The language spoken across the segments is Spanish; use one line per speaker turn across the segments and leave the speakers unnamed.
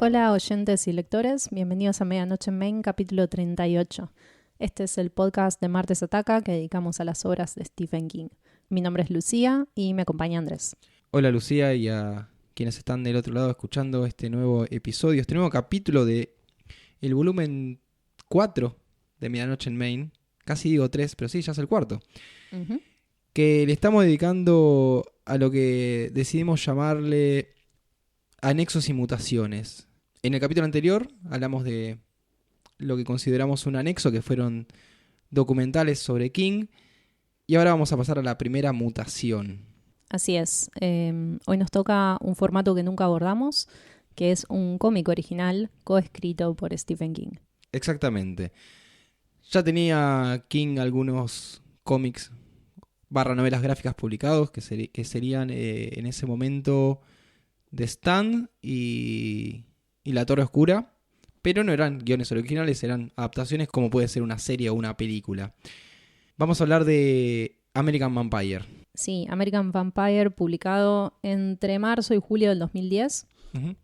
Hola oyentes y lectores, bienvenidos a Medianoche en Main, capítulo 38. Este es el podcast de Martes Ataca que dedicamos a las obras de Stephen King. Mi nombre es Lucía y me acompaña Andrés.
Hola Lucía y a quienes están del otro lado escuchando este nuevo episodio, este nuevo capítulo de el volumen 4 de Medianoche en Main. Casi digo 3, pero sí, ya es el cuarto.
Uh-huh.
Que le estamos dedicando a lo que decidimos llamarle anexos y mutaciones. En el capítulo anterior hablamos de lo que consideramos un anexo, que fueron documentales sobre King. Y ahora vamos a pasar a la primera mutación.
Así es. Hoy nos toca un formato que nunca abordamos, que es un cómic original coescrito por Stephen King.
Exactamente. Ya tenía King algunos cómics / novelas gráficas publicados que serían en ese momento The Stand y La Torre Oscura, pero no eran guiones originales, eran adaptaciones como puede ser una serie o una película. Vamos a hablar de American Vampire.
Sí, American Vampire, publicado entre marzo y julio del 2010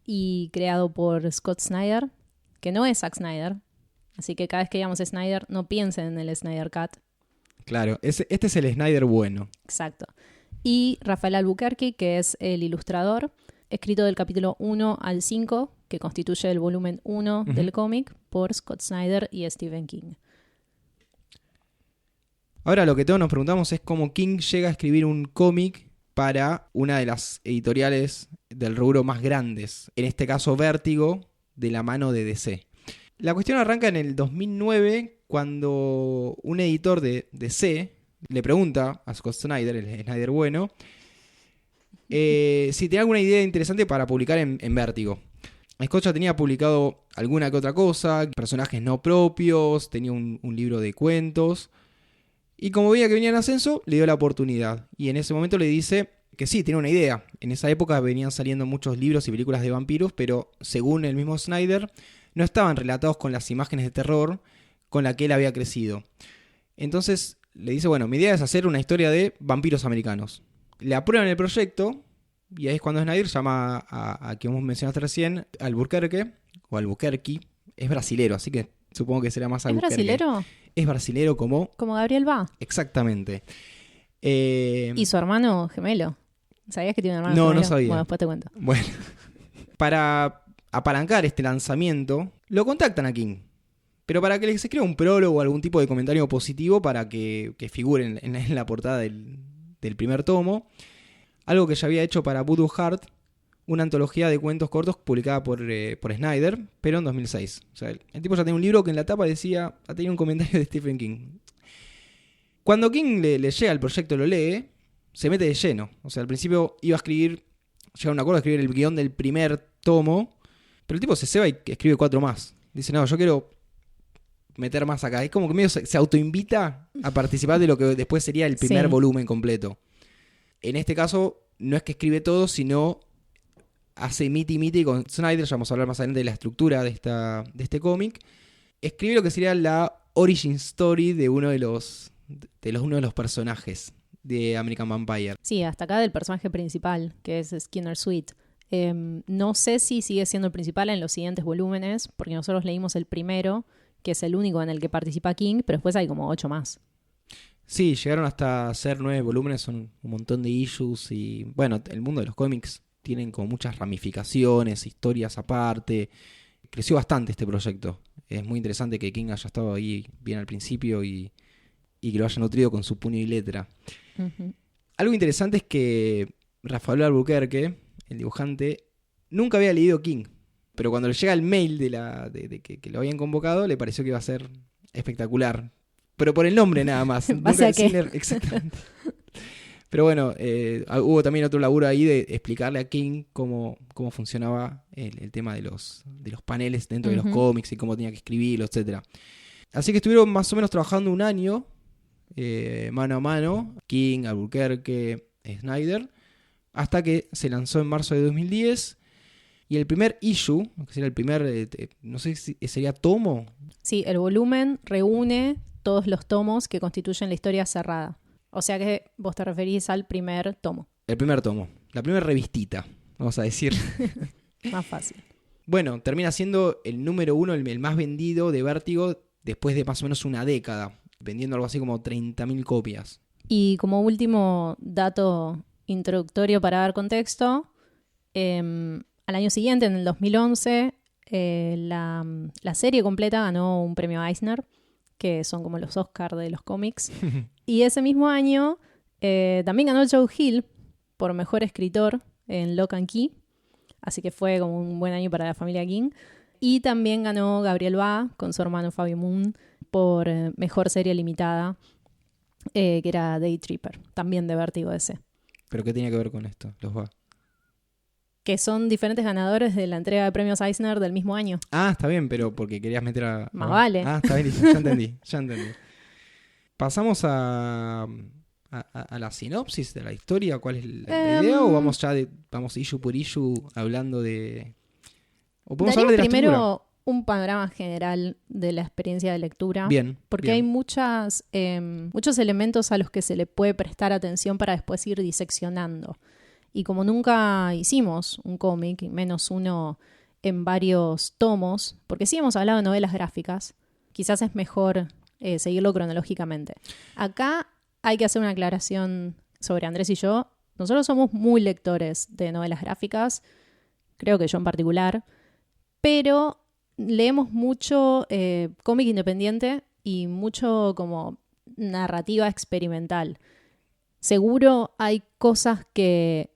y creado por Scott Snyder, que no es Zack Snyder, así que cada vez que digamos Snyder no piensen en el Snyder Cut.
Claro, este es el Snyder bueno.
Exacto. Y Rafael Albuquerque, que es el ilustrador, escrito del capítulo 1 al 5, que constituye el volumen 1 del cómic, por Scott Snyder y Stephen King.
Ahora lo que todos nos preguntamos es cómo King llega a escribir un cómic para una de las editoriales del rubro más grandes, en este caso Vértigo, de la mano de DC. La cuestión arranca en el 2009, cuando un editor de DC le pregunta a Scott Snyder, el Snyder bueno, si tenía alguna idea interesante para publicar en Vértigo. Scott ya tenía publicado alguna que otra cosa, personajes no propios, tenía un libro de cuentos. Y como veía que venía en ascenso, le dio la oportunidad. Y en ese momento le dice que sí, tiene una idea. En esa época venían saliendo muchos libros y películas de vampiros, pero según el mismo Snyder, no estaban relatados con las imágenes de terror con la que él había crecido. Entonces le dice, bueno, mi idea es hacer una historia de vampiros americanos. Le aprueban el proyecto y ahí es cuando Snyder llama a quien vos mencionaste recién, Albuquerque, o Albuquerque. Es brasilero, así que supongo que será más Albuquerque.
¿Es brasilero?
Es brasilero como
Gabriel Va.
Exactamente.
¿Y su hermano gemelo? ¿Sabías que tiene un hermano gemelo?
No sabía.
Bueno, después te cuento.
Bueno, para apalancar este lanzamiento, lo contactan a King. Pero para que les escriba un prólogo o algún tipo de comentario positivo para que figuren en la portada del primer tomo. Algo que ya había hecho para Voodoo Heart, una antología de cuentos cortos publicada por Snyder, pero en 2006. O sea, el tipo ya tenía un libro que en la tapa tenía un comentario de Stephen King. Cuando King le llega el proyecto, lo lee, se mete de lleno. O sea, al principio iba a escribir, llega a un acuerdo a escribir el guión del primer tomo, pero el tipo se ceba y escribe 4 más. Dice, no, yo quiero meter más acá. Es como que medio se autoinvita a participar de lo que después sería el primer volumen completo. En este caso, no es que escribe todo, sino hace miti con Snyder. Ya vamos a hablar más adelante de la estructura de este cómic. Escribe lo que sería la origin story de uno de los personajes de American Vampire.
Sí, hasta acá del personaje principal, que es Skinner Sweet. No sé si sigue siendo el principal en los siguientes volúmenes, porque nosotros leímos el primero, que es el único en el que participa King, pero después hay como 8 más.
Sí, llegaron hasta ser 9 volúmenes, son un montón de issues y bueno, el mundo de los cómics tienen como muchas ramificaciones, historias aparte. Creció bastante este proyecto. Es muy interesante que King haya estado ahí bien al principio y que lo haya nutrido con su puño y letra.
Uh-huh.
Algo interesante es que Rafael Albuquerque, el dibujante, nunca había leído King, pero cuando le llega el mail de que lo habían convocado, le pareció que iba a ser espectacular. Pero por el nombre nada más. Exactamente. Pero bueno, hubo también otro laburo ahí de explicarle a King cómo funcionaba el tema de los paneles dentro de los cómics y cómo tenía que escribirlo, etc. Así que estuvieron más o menos trabajando un año, mano a mano, King, Albuquerque, Snyder, hasta que se lanzó en marzo de 2010. Y el primer issue, que sería el primer, no sé si sería tomo.
Sí, el volumen reúne todos los tomos que constituyen la historia cerrada. O sea que vos te referís al primer tomo.
El primer tomo, la primera revistita, vamos a decir.
Más fácil.
Bueno, termina siendo el número 1, el más vendido de Vértigo después de más o menos una década, vendiendo algo así como 30.000 copias.
Y como último dato introductorio para dar contexto, al año siguiente, en el 2011, la serie completa ganó un premio Eisner, que son como los Oscar de los cómics. Y ese mismo año también ganó Joe Hill por mejor escritor en Lock and Key, así que fue como un buen año para la familia King. Y también ganó Gabriel Bá con su hermano Fabio Moon por mejor serie limitada, que era Day Tripper, también de Vértigo DC.
¿Pero qué tenía que ver con esto, los Bá?
Que son diferentes ganadores de la entrega de premios Eisner del mismo año.
Ah, está bien, pero porque querías meter a...
Más vale.
Ah, está bien, ya entendí. Pasamos a la sinopsis de la historia. ¿Cuál es la idea? ¿O vamos ya vamos issue por issue hablando de... ¿O podemos hablar de la
primero
estructura?
Un panorama general de la experiencia de lectura.
Bien.
Porque hay muchos elementos a los que se le puede prestar atención para después ir diseccionando. Y como nunca hicimos un cómic, menos uno en varios tomos, porque sí hemos hablado de novelas gráficas, quizás es mejor seguirlo cronológicamente. Acá hay que hacer una aclaración sobre Andrés y yo. Nosotros somos muy lectores de novelas gráficas, creo que yo en particular, pero leemos mucho cómic independiente y mucho como narrativa experimental. Seguro hay cosas que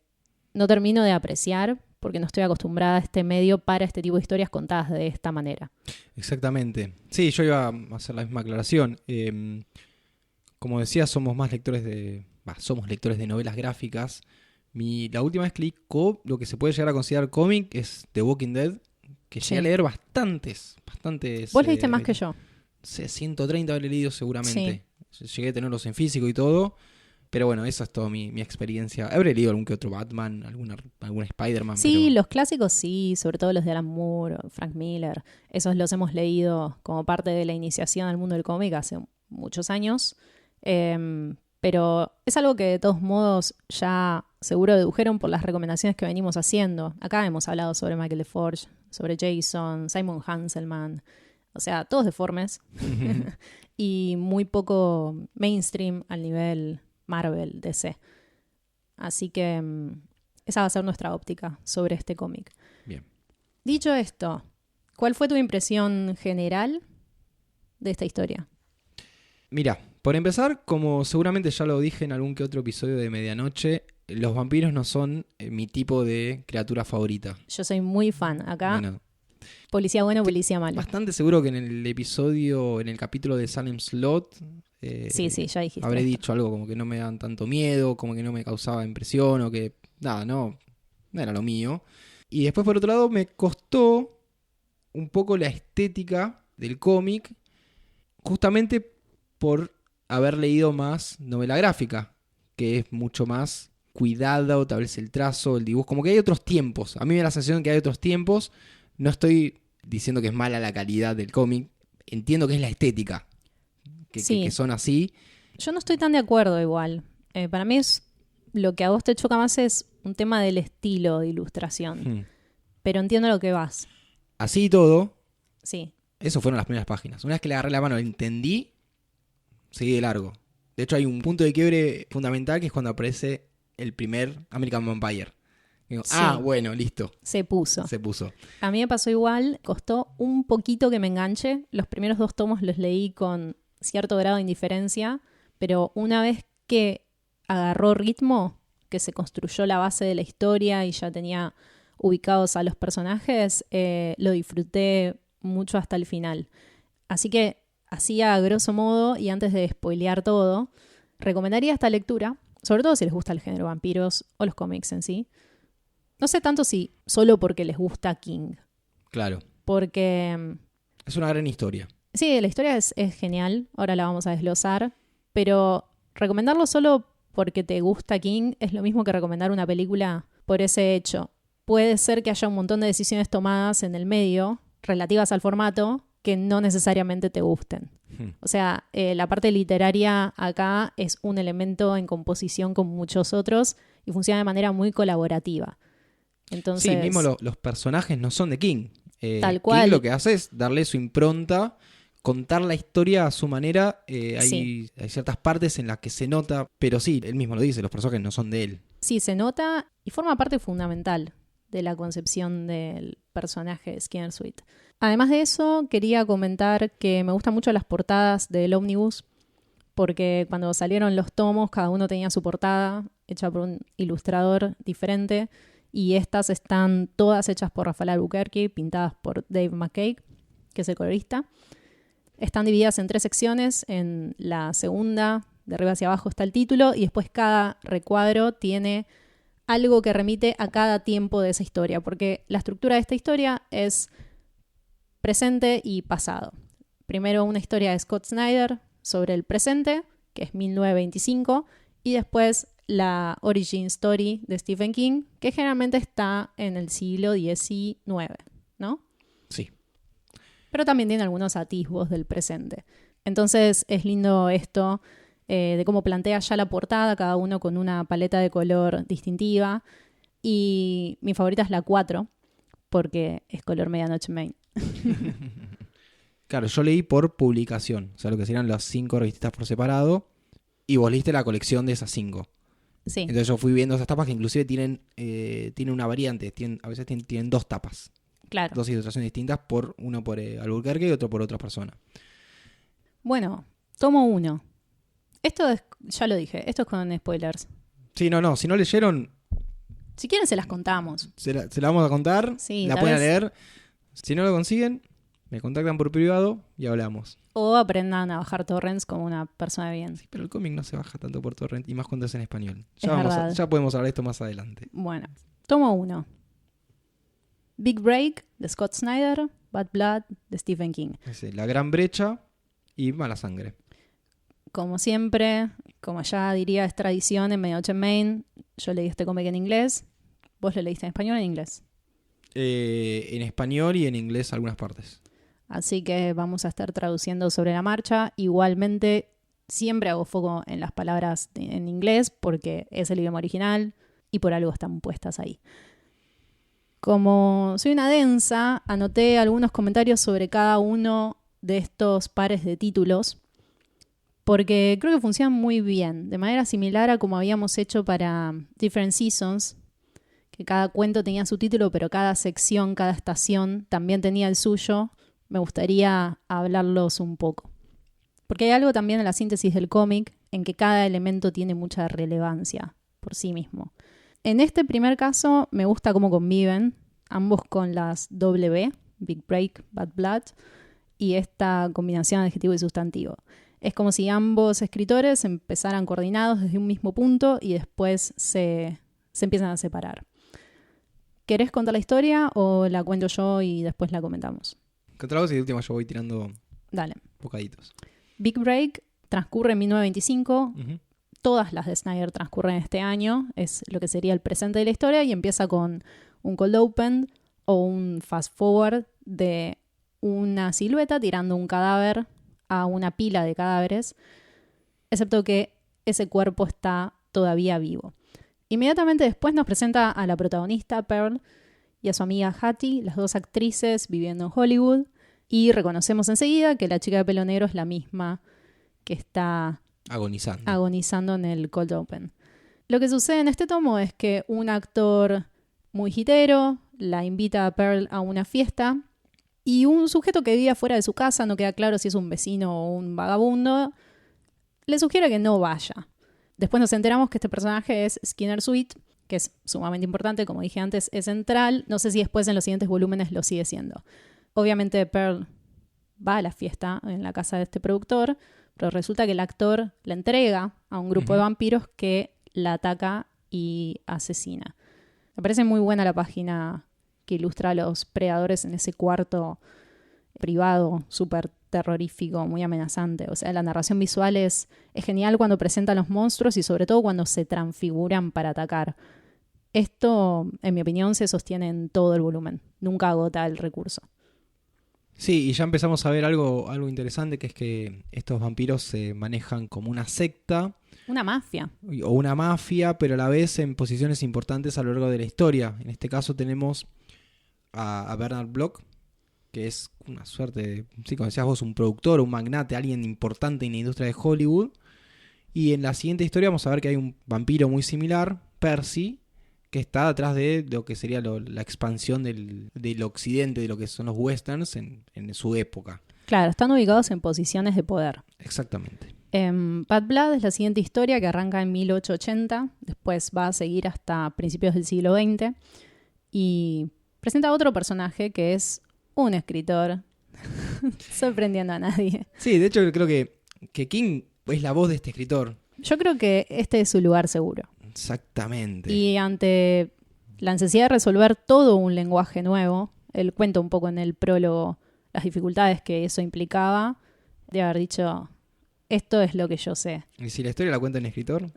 no termino de apreciar porque no estoy acostumbrada a este medio para este tipo de historias contadas de esta manera.
Exactamente. Sí, yo iba a hacer la misma aclaración. Como decía, somos lectores de novelas gráficas. La última vez que leí lo que se puede llegar a considerar cómic es The Walking Dead, que llegué a leer bastantes.
Vos leíste más que yo.
130 habré leído seguramente. Sí. Llegué a tenerlos en físico y todo. Pero bueno, esa es toda mi experiencia. Habré leído algún que otro Batman, algún Spider-Man.
Sí, pero... los clásicos sí, sobre todo los de Alan Moore, Frank Miller. Esos los hemos leído como parte de la iniciación al mundo del cómic hace muchos años. Pero es algo que de todos modos ya seguro dedujeron por las recomendaciones que venimos haciendo. Acá hemos hablado sobre Michael LeForge, sobre Jason, Simon Hanselman. O sea, todos deformes. Y muy poco mainstream al nivel Marvel, DC. Así que esa va a ser nuestra óptica sobre este cómic.
Bien.
Dicho esto, ¿cuál fue tu impresión general de esta historia?
Mira, por empezar, como seguramente ya lo dije en algún que otro episodio de Medianoche, los vampiros no son mi tipo de criatura favorita.
Yo soy muy fan. Acá, bueno, policía bueno, policía malo.
Bastante seguro que en el capítulo de Salem Slot...
sí, ya dijiste.
Habré dicho algo como que no me daban tanto miedo, como que no me causaba impresión o que nada, no era lo mío. Y después por otro lado me costó un poco la estética del cómic, justamente por haber leído más novela gráfica, que es mucho más cuidado, tal vez el trazo, el dibujo, como que hay otros tiempos. A mí me da la sensación que hay otros tiempos. No estoy diciendo que es mala la calidad del cómic, entiendo que es la estética. Que son así.
Yo no estoy tan de acuerdo igual. Para mí lo que a vos te choca más es un tema del estilo de ilustración. Pero entiendo lo que vas.
Así y todo.
Sí.
Eso fueron las primeras páginas. Una vez que le agarré la mano, lo entendí, seguí de largo. De hecho hay un punto de quiebre fundamental que es cuando aparece el primer American Vampire. Digo, sí. Bueno, listo.
Se puso.
A
mí me pasó igual. Costó un poquito que me enganche. Los primeros 2 tomos los leí con cierto grado de indiferencia, pero una vez que agarró ritmo, que se construyó la base de la historia y ya tenía ubicados a los personajes, lo disfruté mucho hasta el final. Así que, así a grosso modo, y antes de spoilear todo, recomendaría esta lectura, sobre todo si les gusta el género vampiros o los cómics en sí. No sé tanto si solo porque les gusta King.
Claro.
Porque...
es una gran historia.
Sí, la historia es genial, ahora la vamos a desglosar, pero recomendarlo solo porque te gusta King es lo mismo que recomendar una película por ese hecho. Puede ser que haya un montón de decisiones tomadas en el medio relativas al formato que no necesariamente te gusten. O sea, la parte literaria acá es un elemento en composición con muchos otros y funciona de manera muy colaborativa. Entonces...
Sí, mismo los personajes no son de King.
Tal cual.
King lo que hace es darle su impronta, contar la historia a su manera. Hay ciertas partes en las que se nota, pero sí, él mismo lo dice, los personajes no son de él.
Sí, se nota y forma parte fundamental de la concepción del personaje de Skinner Sweet. Además de eso, quería comentar que me gustan mucho las portadas del Omnibus, porque cuando salieron los tomos, cada uno tenía su portada hecha por un ilustrador diferente, y estas están todas hechas por Rafael Albuquerque, pintadas por Dave McCaig, que es el colorista. Están divididas en 3 secciones. En la segunda, de arriba hacia abajo, está el título, y después cada recuadro tiene algo que remite a cada tiempo de esa historia, porque la estructura de esta historia es presente y pasado. Primero una historia de Scott Snyder sobre el presente, que es 1925, y después la origin story de Stephen King, que generalmente está en el siglo XIX, ¿no?
Sí.
Pero también tiene algunos atisbos del presente. Entonces es lindo esto de cómo plantea ya la portada, cada uno con una paleta de color distintiva. Y mi favorita es la 4, porque es color medianoche en Maine.
Claro, yo leí por publicación, o sea, lo que serían las 5 revistas por separado, y vos leíste la colección de esas 5.
Sí.
Entonces yo fui viendo esas tapas que inclusive tienen una variante, a veces tienen 2 tapas.
Claro. 2
ilustraciones distintas, uno por Albuquerque y otro por otra persona.
Bueno, tomo 1. Esto es, ya lo dije, esto es con spoilers.
Sí, no, si no leyeron...
Si quieren se las contamos.
Se la vamos a contar,
sí,
la pueden leer. Si no lo consiguen, me contactan por privado y hablamos.
O aprendan a bajar torrents como una persona de bien.
Sí, pero el cómic no se baja tanto por torrent, y más cuando es en español.
Ya
podemos hablar de esto más adelante.
Bueno, tomo 1. Big Break, de Scott Snyder. Bad Blood, de Stephen King.
La gran brecha y Mala Sangre.
Como siempre, como ya diría es tradición en Medianoche en Maine, yo leí este cómic en inglés. ¿Vos lo leíste en español o en inglés?
En español y en inglés algunas partes.
Así que vamos a estar traduciendo sobre la marcha. Igualmente, siempre hago foco en las palabras en inglés porque es el idioma original y por algo están puestas ahí. Como soy una densa, anoté algunos comentarios sobre cada uno de estos pares de títulos porque creo que funcionan muy bien, de manera similar a como habíamos hecho para Different Seasons, que cada cuento tenía su título, pero cada sección, cada estación también tenía el suyo. Me gustaría hablarlos un poco. Porque hay algo también en la síntesis del cómic en que cada elemento tiene mucha relevancia por sí mismo. En este primer caso me gusta cómo conviven, ambos con las W, Big Break, Bad Blood, y esta combinación de adjetivo y sustantivo. Es como si ambos escritores empezaran coordinados desde un mismo punto y después se empiezan a separar. ¿Querés contar la historia o la cuento yo y después la comentamos?
Contamos y de última yo voy tirando
Dale.
bocaditos.
Big Break transcurre en 1925.
Uh-huh.
Todas las de Snyder transcurren este año. Es lo que sería el presente de la historia y empieza con un cold open o un fast forward de una silueta tirando un cadáver a una pila de cadáveres, excepto que ese cuerpo está todavía vivo. Inmediatamente después nos presenta a la protagonista, Pearl, y a su amiga Hattie, las 2 actrices viviendo en Hollywood, y reconocemos enseguida que la chica de pelo negro es la misma que está agonizando en el cold open. Lo que sucede en este tomo es que un actor muy hitero la invita a Pearl a una fiesta y un sujeto que vivía fuera de su casa, no queda claro si es un vecino o un vagabundo, le sugiere que no vaya. Después nos enteramos que este personaje es Skinner Sweet, que es sumamente importante, como dije antes, es central. No sé si después en los siguientes volúmenes lo sigue siendo. Obviamente Pearl va a la fiesta en la casa de este productor, pero resulta que el actor la entrega a un grupo de vampiros que la ataca y asesina. Me parece muy buena la página que ilustra a los predadores en ese cuarto privado, súper terrorífico, muy amenazante. O sea, la narración visual es genial cuando presenta a los monstruos y sobre todo cuando se transfiguran para atacar. Esto, en mi opinión, se sostiene en todo el volumen. Nunca agota el recurso.
Sí, y ya empezamos a ver algo interesante, que es que estos vampiros se manejan como una secta.
Una mafia.
O una mafia, pero a la vez en posiciones importantes a lo largo de la historia. En este caso tenemos a Bernard Bloch, que es una suerte de, sí, como decías vos, un productor, un magnate, alguien importante en la industria de Hollywood. Y en la siguiente historia vamos a ver que hay un vampiro muy similar, Percy, que está detrás de lo que sería la expansión del occidente, de lo que son los westerns en su época.
Claro, están ubicados en posiciones de poder.
Exactamente.
Bad Blood es la siguiente historia que arranca en 1880, después va a seguir hasta principios del siglo XX y presenta a otro personaje que es un escritor, sorprendiendo a nadie.
Sí, de hecho creo que King es la voz de este escritor.
Yo creo que este es su lugar seguro.
Exactamente.
Y ante la necesidad de resolver todo un lenguaje nuevo, él cuenta un poco en el prólogo las dificultades que eso implicaba, de haber dicho, esto es lo que yo sé.
¿Y si la historia la cuenta un escritor?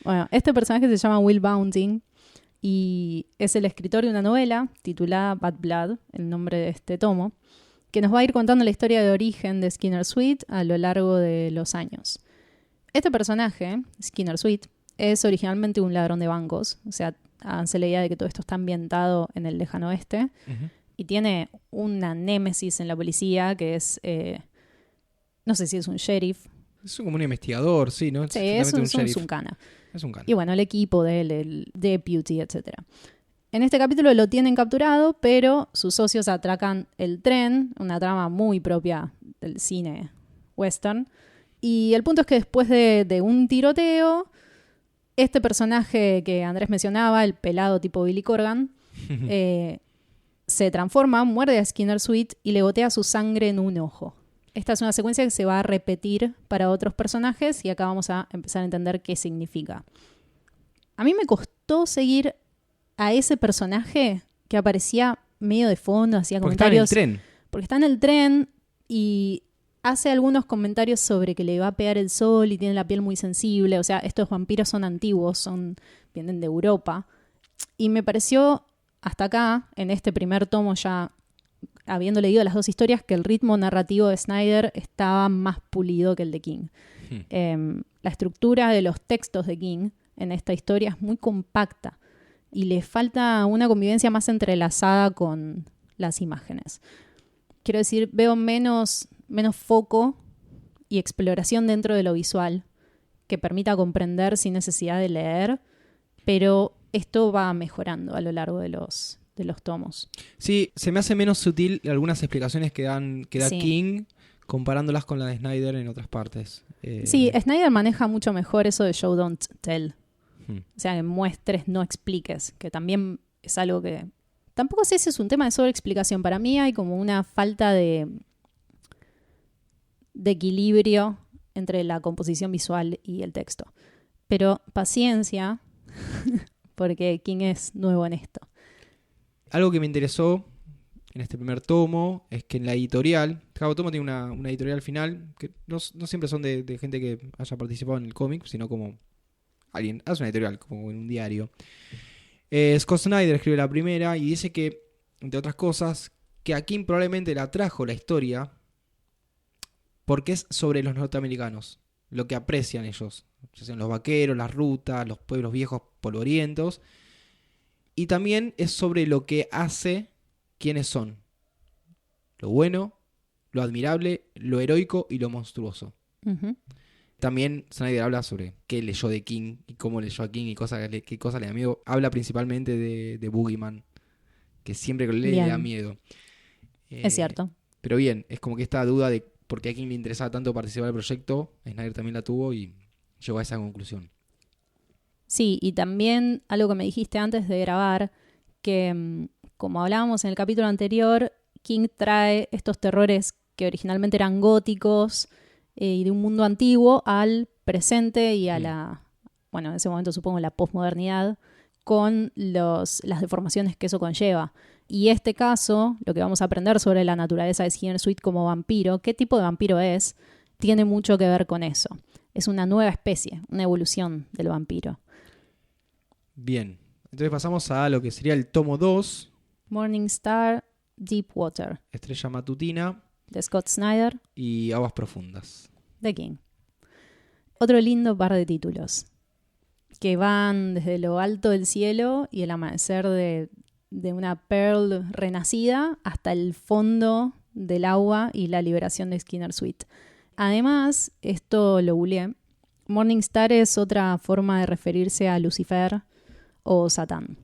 Bueno, este personaje se llama Will Bounting y es el escritor de una novela titulada Bad Blood, el nombre de este tomo, que nos va a ir contando la historia de origen de Skinner Sweet a lo largo de los años. Este personaje, Skinner Sweet, es originalmente un ladrón de bancos, o sea, háganse la idea de que todo esto está ambientado en el lejano oeste, y tiene una némesis en la policía que es, no sé si es un sheriff.
Es como un investigador, sí, ¿no?
Sí, es un cana.
Es un cana.
Y bueno, el equipo de él, el deputy, etc. En este capítulo lo tienen capturado, pero sus socios atracan el tren, una trama muy propia del cine western. Y el punto es que después de un tiroteo, este personaje que Andrés mencionaba, el pelado tipo Billy Corgan, se transforma, muerde a Skinner Sweet y le gotea su sangre en un ojo. Esta es una secuencia que se va a repetir para otros personajes y acá vamos a empezar a entender qué significa. A mí me costó seguir a ese personaje que aparecía medio de fondo, hacía comentarios.
Porque está en el tren.
Porque está en el tren y hace algunos comentarios sobre que le va a pegar el sol y tiene la piel muy sensible. O sea, estos vampiros son antiguos, vienen de Europa. Y me pareció hasta acá, en este primer tomo ya habiendo leído las dos historias, que el ritmo narrativo de Snyder estaba más pulido que el de King. La estructura de los textos de King en esta historia es muy compacta y le falta una convivencia más entrelazada con las imágenes. Quiero decir, veo menos foco y exploración dentro de lo visual que permita comprender sin necesidad de leer, pero esto va mejorando a lo largo de los tomos.
Sí, se me hace menos sutil algunas explicaciones que da
Sí.
King comparándolas con la de Snyder en otras partes.
Sí, Snyder maneja mucho mejor eso de show don't tell. O sea, que muestres, no expliques, que también es algo que... Tampoco sé si es un tema de sobreexplicación. Para mí hay como una falta de equilibrio entre la composición visual y el texto. Pero paciencia, porque King es nuevo en esto.
Algo que me interesó en este primer tomo es que en la editorial, cada tomo tiene una editorial final, que no siempre son de gente que haya participado en el cómic, sino como alguien hace una editorial, como en un diario. Scott Snyder escribe la primera y dice que, entre otras cosas, que a King probablemente la trajo la historia porque es sobre los norteamericanos, lo que aprecian ellos, ya sean los vaqueros, las rutas, los pueblos viejos polvorientos. Y también es sobre lo que hace quiénes son. Lo bueno, lo admirable, lo heroico y lo monstruoso.
Uh-huh.
También Snyder habla sobre qué leyó de King y cómo leyó a King y qué cosas le da miedo. Habla principalmente de Boogeyman, que siempre que lo lee le da miedo.
Es cierto.
Pero bien, es como que esta duda de por qué a King le interesaba tanto participar del proyecto, Snyder también la tuvo y llegó a esa conclusión.
Sí, y también algo que me dijiste antes de grabar, que como hablábamos en el capítulo anterior, King trae estos terrores que originalmente eran góticos y de un mundo antiguo al presente y a la, bueno, en ese momento supongo la posmodernidad, con las deformaciones que eso conlleva. Y este caso, lo que vamos a aprender sobre la naturaleza de Skinner Sweet como vampiro, qué tipo de vampiro es, tiene mucho que ver con eso. Es una nueva especie, una evolución del vampiro.
Bien, entonces pasamos a lo que sería el tomo 2.
Morning Star, Deep Water.
Estrella matutina.
De Scott Snyder.
Y Aguas profundas.
De King. Otro lindo par de títulos que van desde lo alto del cielo y el amanecer de de una Pearl renacida hasta el fondo del agua y la liberación de Skinner Sweet. Además, esto lo googleé, Morningstar es otra forma de referirse a Lucifer o Satán.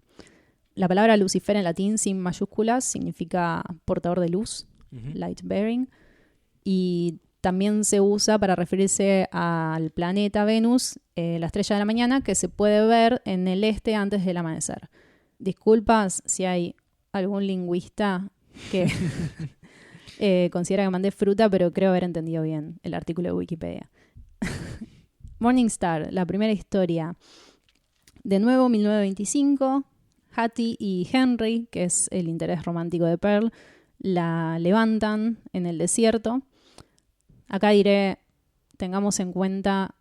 La palabra Lucifer en latín sin mayúsculas significa portador de luz, light bearing, y también se usa para referirse al planeta Venus, la estrella de la mañana, que se puede ver en el este antes del amanecer. Disculpas si hay algún lingüista que considera que mandé fruta, pero creo haber entendido bien el artículo de Wikipedia. Morningstar, la primera historia. De nuevo, 1925, Hattie y Henry, que es el interés romántico de Pearl, la levantan en el desierto. Acá diré, tengamos en cuenta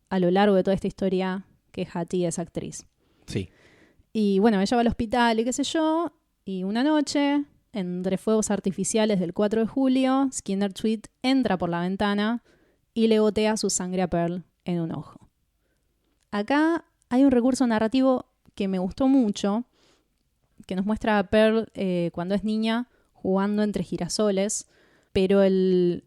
a lo largo de toda esta historia que Hattie es actriz.
Sí.
Y bueno, ella va al hospital y qué sé yo, y una noche, entre fuegos artificiales del 4 de julio, Skinner Sweet entra por la ventana y le gotea su sangre a Pearl en un ojo. Acá hay un recurso narrativo que me gustó mucho, que nos muestra a Pearl cuando es niña jugando entre girasoles, pero el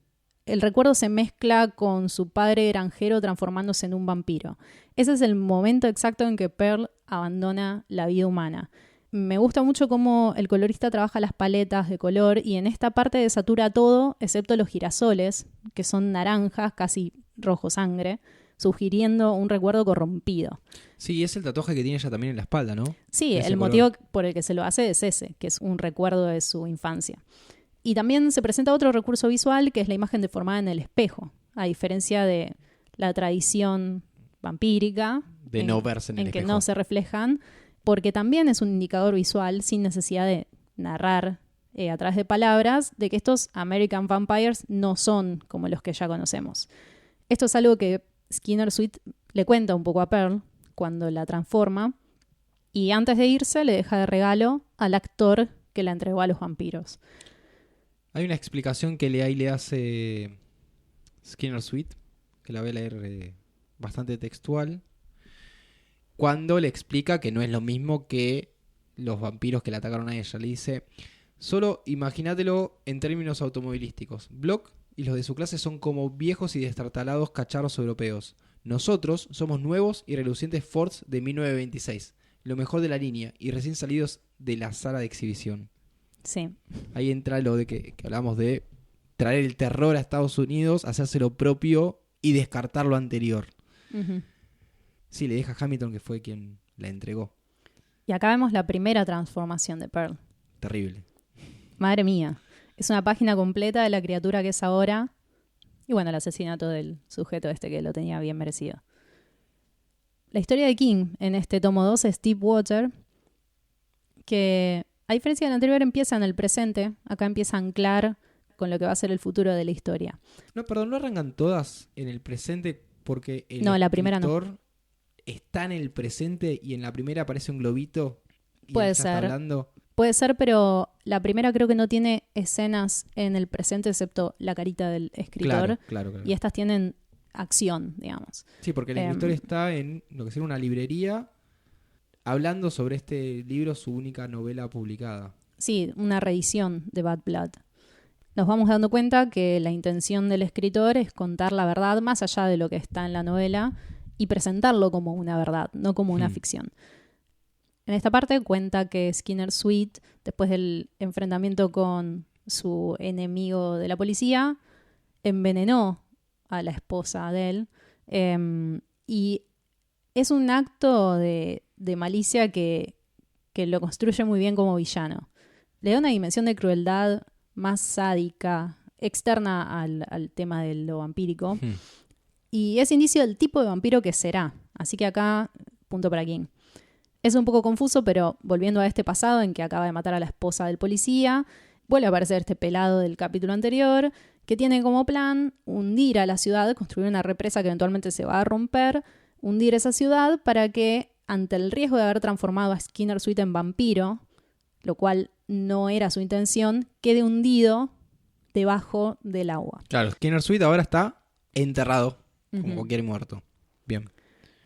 recuerdo se mezcla con su padre granjero transformándose en un vampiro. Ese es el momento exacto en que Pearl abandona la vida humana. Me gusta mucho cómo el colorista trabaja las paletas de color y en esta parte desatura todo, excepto los girasoles, que son naranjas, casi rojo sangre, sugiriendo un recuerdo corrompido.
Sí, es el tatuaje que tiene ella también en la espalda, ¿no?
Sí, el motivo por el que se lo hace es ese, que es un recuerdo de su infancia. Y también se presenta otro recurso visual, que es la imagen deformada en el espejo, a diferencia de la tradición vampírica,
de no verse en el espejo,
que no se reflejan, porque también es un indicador visual sin necesidad de narrar a través de palabras, de que estos American Vampires no son como los que ya conocemos. Esto es algo que Skinner Sweet le cuenta un poco a Pearl cuando la transforma, y antes de irse le deja de regalo al actor que la entregó a los vampiros.
Hay una explicación que le hace Skinner Sweet, que la voy a leer bastante textual, cuando le explica que no es lo mismo que los vampiros que la atacaron a ella. Le dice, solo imagínatelo en términos automovilísticos. Block y los de su clase son como viejos y destartalados cacharros europeos. Nosotros somos nuevos y relucientes Fords de 1926, lo mejor de la línea y recién salidos de la sala de exhibición.
Sí.
Ahí entra lo de que hablamos de traer el terror a Estados Unidos, hacerse lo propio y descartar lo anterior.
Uh-huh.
Sí, le deja a Hamilton, que fue quien la entregó.
Y acá vemos la primera transformación de Pearl.
Terrible.
Madre mía. Es una página completa de la criatura que es ahora. Y bueno, el asesinato del sujeto este que lo tenía bien merecido. La historia de King en este tomo 2 es Deepwater, que a diferencia del anterior empieza en el presente. Acá empieza a anclar con lo que va a ser el futuro de la historia.
No, perdón, ¿no arrancan todas en el presente porque el
la primera no.
Está en el presente y en la primera aparece un globito y
puede
está
ser
hablando?
Puede ser, pero la primera creo que no tiene escenas en el presente excepto la carita del escritor.
Claro.
Y estas tienen acción, digamos.
Sí, porque el escritor está en lo que sería una librería hablando sobre este libro, su única novela publicada.
Sí, una reedición de Bad Blood. Nos vamos dando cuenta que la intención del escritor es contar la verdad más allá de lo que está en la novela y presentarlo como una verdad, no como una ficción. En esta parte cuenta que Skinner Sweet, después del enfrentamiento con su enemigo de la policía, envenenó a la esposa de él. Y es un acto de malicia que lo construye muy bien como villano. Le da una dimensión de crueldad más sádica, externa al tema de lo vampírico. Y es indicio del tipo de vampiro que será. Así que acá, punto para King. Es un poco confuso, pero volviendo a este pasado en que acaba de matar a la esposa del policía, vuelve a aparecer este pelado del capítulo anterior, que tiene como plan hundir a la ciudad, construir una represa que eventualmente se va a romper, hundir esa ciudad para que, ante el riesgo de haber transformado a Skinner Sweet en vampiro, lo cual no era su intención, quede hundido debajo del agua.
Claro, Skinner Sweet ahora está enterrado, como cualquier muerto. Bien.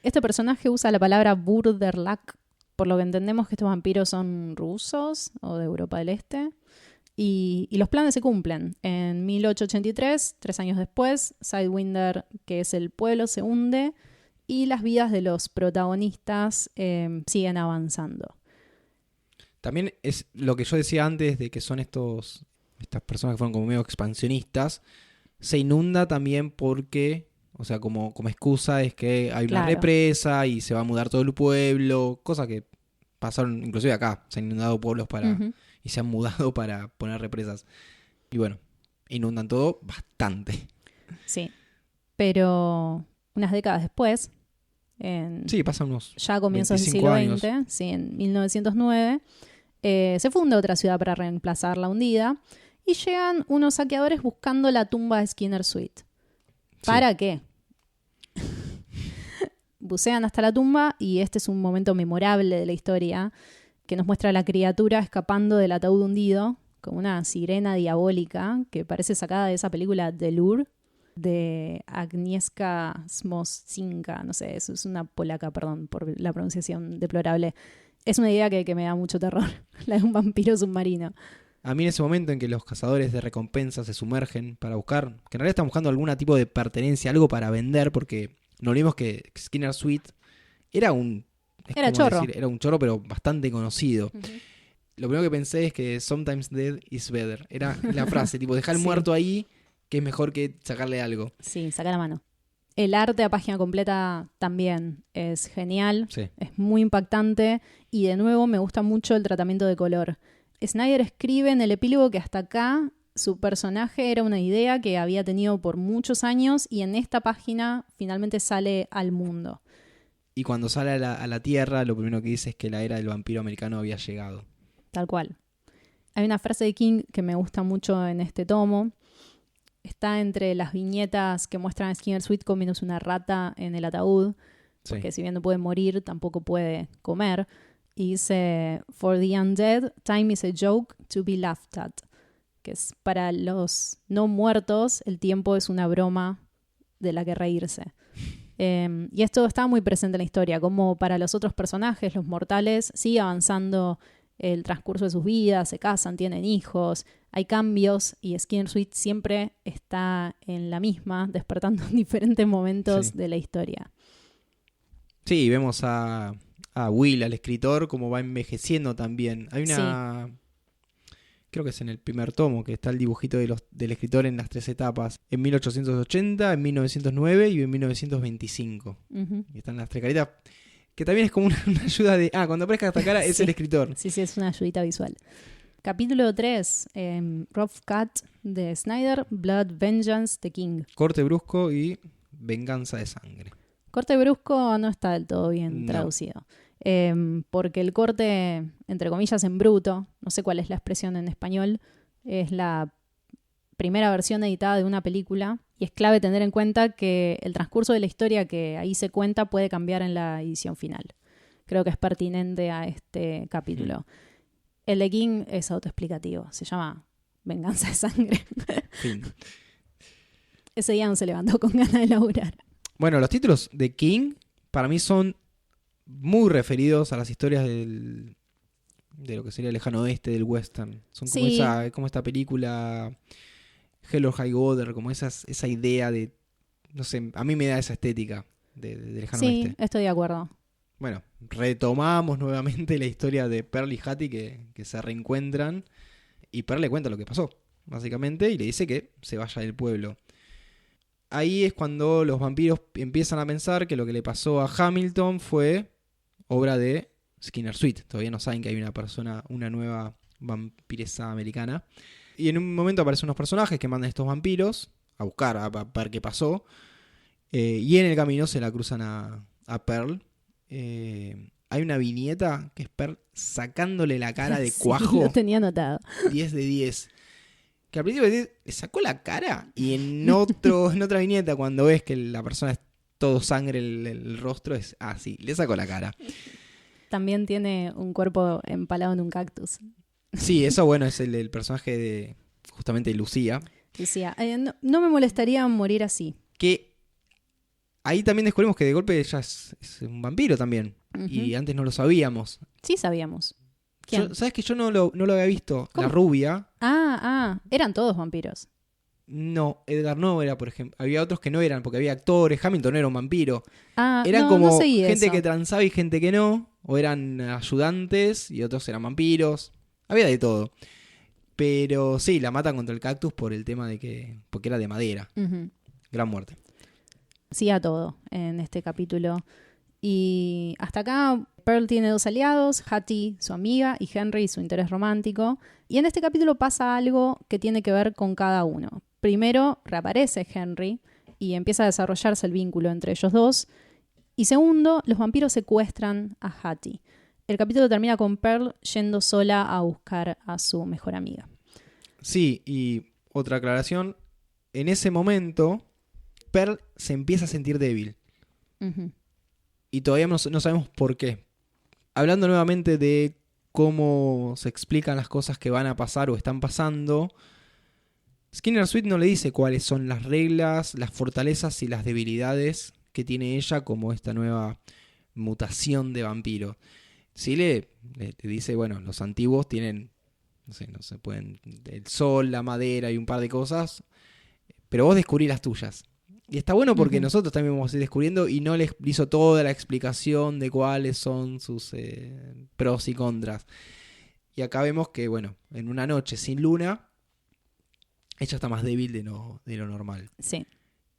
Este personaje usa la palabra Burderlack, por lo que entendemos que estos vampiros son rusos o de Europa del Este. Y los planes se cumplen. En 1883, 3 años después, Sidewinder, que es el pueblo, se hunde y las vidas de los protagonistas siguen avanzando.
También es lo que yo decía antes de que son estas personas que fueron como medio expansionistas. Se inunda también porque, o sea, como excusa es que hay una represa y se va a mudar todo el pueblo. Cosas que pasaron inclusive acá. Se han inundado pueblos y se han mudado para poner represas. Y bueno, inundan todo bastante.
Sí, pero unas décadas después,
pasan unos
ya comienzos del siglo XX, sí, en 1909, se funda otra ciudad para reemplazar la hundida y llegan unos saqueadores buscando la tumba de Skinner Sweet. ¿Para qué? Bucean hasta la tumba y este es un momento memorable de la historia que nos muestra a la criatura escapando del ataúd hundido como una sirena diabólica que parece sacada de esa película The Lure de Agnieszka Smoczynska, no sé, eso es una polaca, perdón por la pronunciación deplorable. Es una idea que me da mucho terror, la de un vampiro submarino.
A mí en ese momento en que los cazadores de recompensas se sumergen para buscar, que en realidad están buscando algún tipo de pertenencia, algo para vender, porque no olvidemos que Skinner Sweet era un
chorro.
Era un chorro, pero bastante conocido. Uh-huh. Lo primero que pensé es que sometimes dead is better. Era la frase, tipo, dejar el muerto ahí, que es mejor que sacarle algo.
Sí, sacar la mano. El arte a página completa también es genial, es muy impactante y de nuevo me gusta mucho el tratamiento de color. Snyder escribe en el epílogo que hasta acá su personaje era una idea que había tenido por muchos años y en esta página finalmente sale al mundo.
Y cuando sale a la Tierra, lo primero que dice es que la era del vampiro americano había llegado.
Tal cual. Hay una frase de King que me gusta mucho en este tomo. Está entre las viñetas que muestran a Skinner Sweet comiéndose una rata en el ataúd, porque si bien no puede morir, tampoco puede comer. Y dice, "For the undead, time is a joke to be laughed at", que es para los no muertos, el tiempo es una broma de la que reírse. Y esto está muy presente en la historia, como para los otros personajes, los mortales, sigue avanzando el transcurso de sus vidas, se casan, tienen hijos, hay cambios y Skinner Sweet siempre está en la misma, despertando en diferentes momentos de la historia.
Sí, vemos a Will, al escritor, como va envejeciendo también. Hay una... Creo que es en el primer tomo, que está el dibujito del escritor en las 3 etapas. En 1880, en 1909 y en 1925. Uh-huh. Y están las 3 caritas, que también es como una ayuda de... cuando aparezca esta cara es el escritor.
Sí, es una ayudita visual. Capítulo 3, Rough Cut de Snyder, Blood Vengeance de King.
Corte brusco y venganza de sangre.
Corte brusco no está del todo bien traducido. Porque el corte, entre comillas, en bruto, no sé cuál es la expresión en español, es la primera versión editada de una película y es clave tener en cuenta que el transcurso de la historia que ahí se cuenta puede cambiar en la edición final. Creo que es pertinente a este capítulo. El de King es autoexplicativo, se llama Venganza de Sangre.
Fin.
Ese día no se levantó con ganas de laburar.
Bueno, los títulos de King para mí son muy referidos a las historias de lo que sería el lejano oeste, del western. Son como como esta película Hell or High Water, como esa idea de, no sé, a mí me da esa estética de lejano oeste.
Sí, estoy de acuerdo.
Bueno, retomamos nuevamente la historia de Pearl y Hattie que se reencuentran y Pearl le cuenta lo que pasó, básicamente, y le dice que se vaya del pueblo. Ahí es cuando los vampiros empiezan a pensar que lo que le pasó a Hamilton fue obra de Skinner Sweet. Todavía no saben que hay una nueva vampiresa americana. Y en un momento aparecen unos personajes que mandan a estos vampiros a buscar, a ver qué pasó. Y en el camino se la cruzan a Pearl. Hay una viñeta que es Pearl sacándole la cara de cuajo.
Lo tenía notado.
10 de 10. Que al principio le sacó la cara y en otra viñeta cuando ves que la persona es todo sangre el rostro es sí, le sacó la cara.
También tiene un cuerpo empalado en un cactus.
Sí, eso bueno es el personaje de justamente Lucía.
Lucía, no me molestaría morir así.
Que ahí también descubrimos que de golpe ella es un vampiro también. Uh-huh. Y antes no lo sabíamos.
Sí sabíamos. ¿Quién?
¿Sabes que yo no lo había visto?
¿Cómo?
La rubia.
Eran todos vampiros.
No, Edgar no era, por ejemplo. Había otros que no eran, porque había actores. Hamilton era un vampiro.
Eran
no, como gente
eso.
que transaba y gente que no. O eran ayudantes y otros eran vampiros. Había de todo. Pero sí, la matan contra el cactus por el tema de que... Porque era de madera.
Uh-huh.
Gran muerte.
Sí a todo en este capítulo. Y hasta acá Pearl tiene 2 aliados, Hattie, su amiga, y Henry, su interés romántico. Y en este capítulo pasa algo que tiene que ver con cada uno. Primero, reaparece Henry y empieza a desarrollarse el vínculo entre ellos dos. Y segundo, los vampiros secuestran a Hattie. El capítulo termina con Pearl yendo sola a buscar a su mejor amiga.
Sí, y otra aclaración. En ese momento, Pearl se empieza a sentir débil.
Uh-huh.
Y todavía no sabemos por qué. Hablando nuevamente de cómo se explican las cosas que van a pasar o están pasando, Skinner Sweet no le dice cuáles son las reglas, las fortalezas y las debilidades que tiene ella como esta nueva mutación de vampiro. Sí le dice, bueno, los antiguos tienen, no sé, pueden el sol, la madera y un par de cosas, pero vos descubrí las tuyas. Y está bueno porque nosotros también vamos a ir descubriendo y no les hizo toda la explicación de cuáles son sus pros y contras. Y acá vemos que, bueno, en una noche sin luna, ella está más débil de lo normal.
Sí.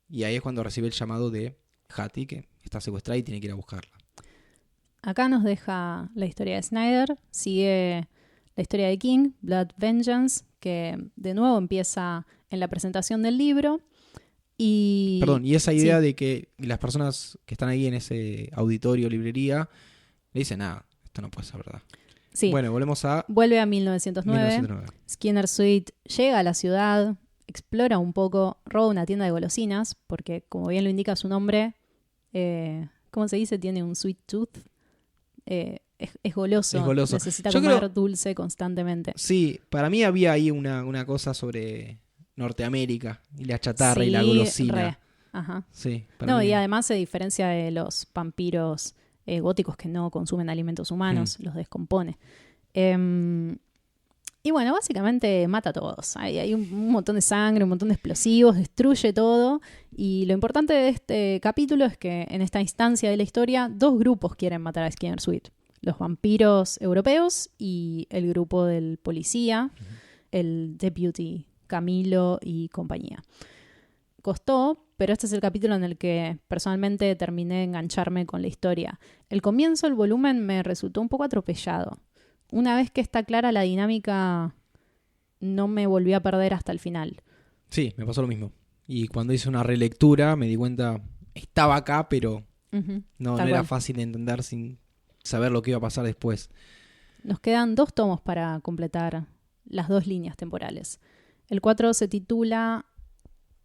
Y ahí es cuando recibe el llamado de Hattie, que está secuestrada y tiene que ir a buscarla.
Acá nos deja la historia de Snyder, sigue la historia de King, Blood Vengeance, que de nuevo empieza en la presentación del libro. Y
esa idea de que las personas que están ahí en ese auditorio, librería, le dicen, esto no puede ser verdad.
Sí.
Bueno,
vuelve a 1909. Skinner Sweet llega a la ciudad, explora un poco, roba una tienda de golosinas, porque como bien lo indica su nombre, ¿cómo se dice? Tiene un sweet tooth. Es goloso. Necesita comer dulce constantemente.
Sí, para mí había ahí una cosa sobre Norteamérica y la chatarra y la golosina.
Ajá.
Sí,
y además se diferencia de los vampiros góticos que no consumen alimentos humanos, los descompone. Y bueno, básicamente mata a todos. Hay un montón de sangre, un montón de explosivos, destruye todo. Y lo importante de este capítulo es que en esta instancia de la historia, 2 grupos quieren matar a Skinner Sweet. Los vampiros europeos y el grupo del policía, el deputy Camilo y compañía. Costó, pero este es el capítulo en el que personalmente terminé de engancharme con la historia. El comienzo del volumen me resultó un poco atropellado. Una vez que está clara la dinámica, no me volví a perder hasta el final.
Sí, me pasó lo mismo. Y cuando hice una relectura me di cuenta, estaba acá, pero no era fácil de entender sin saber lo que iba a pasar después.
Nos quedan 2 tomos para completar las 2 líneas temporales. El 4 se titula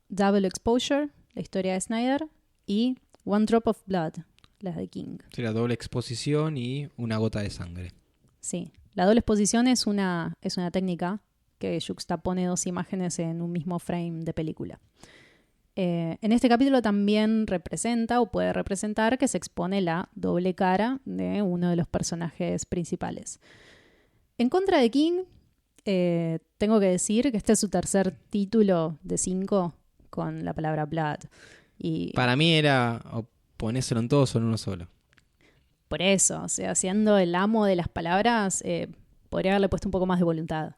Double Exposure, la historia de Snyder, y One Drop of Blood, la de King.
Sí, la doble exposición y una gota de sangre.
Sí, la doble exposición es una técnica que juxtapone 2 imágenes en un mismo frame de película. En este capítulo también representa o puede representar que se expone la doble cara de uno de los personajes principales. En contra de King, tengo que decir que este es su tercer título de 5 con la palabra Blood. Y
para mí era ponéselo en todos o en uno solo.
Por eso, o sea, siendo el amo de las palabras, podría haberle puesto un poco más de voluntad.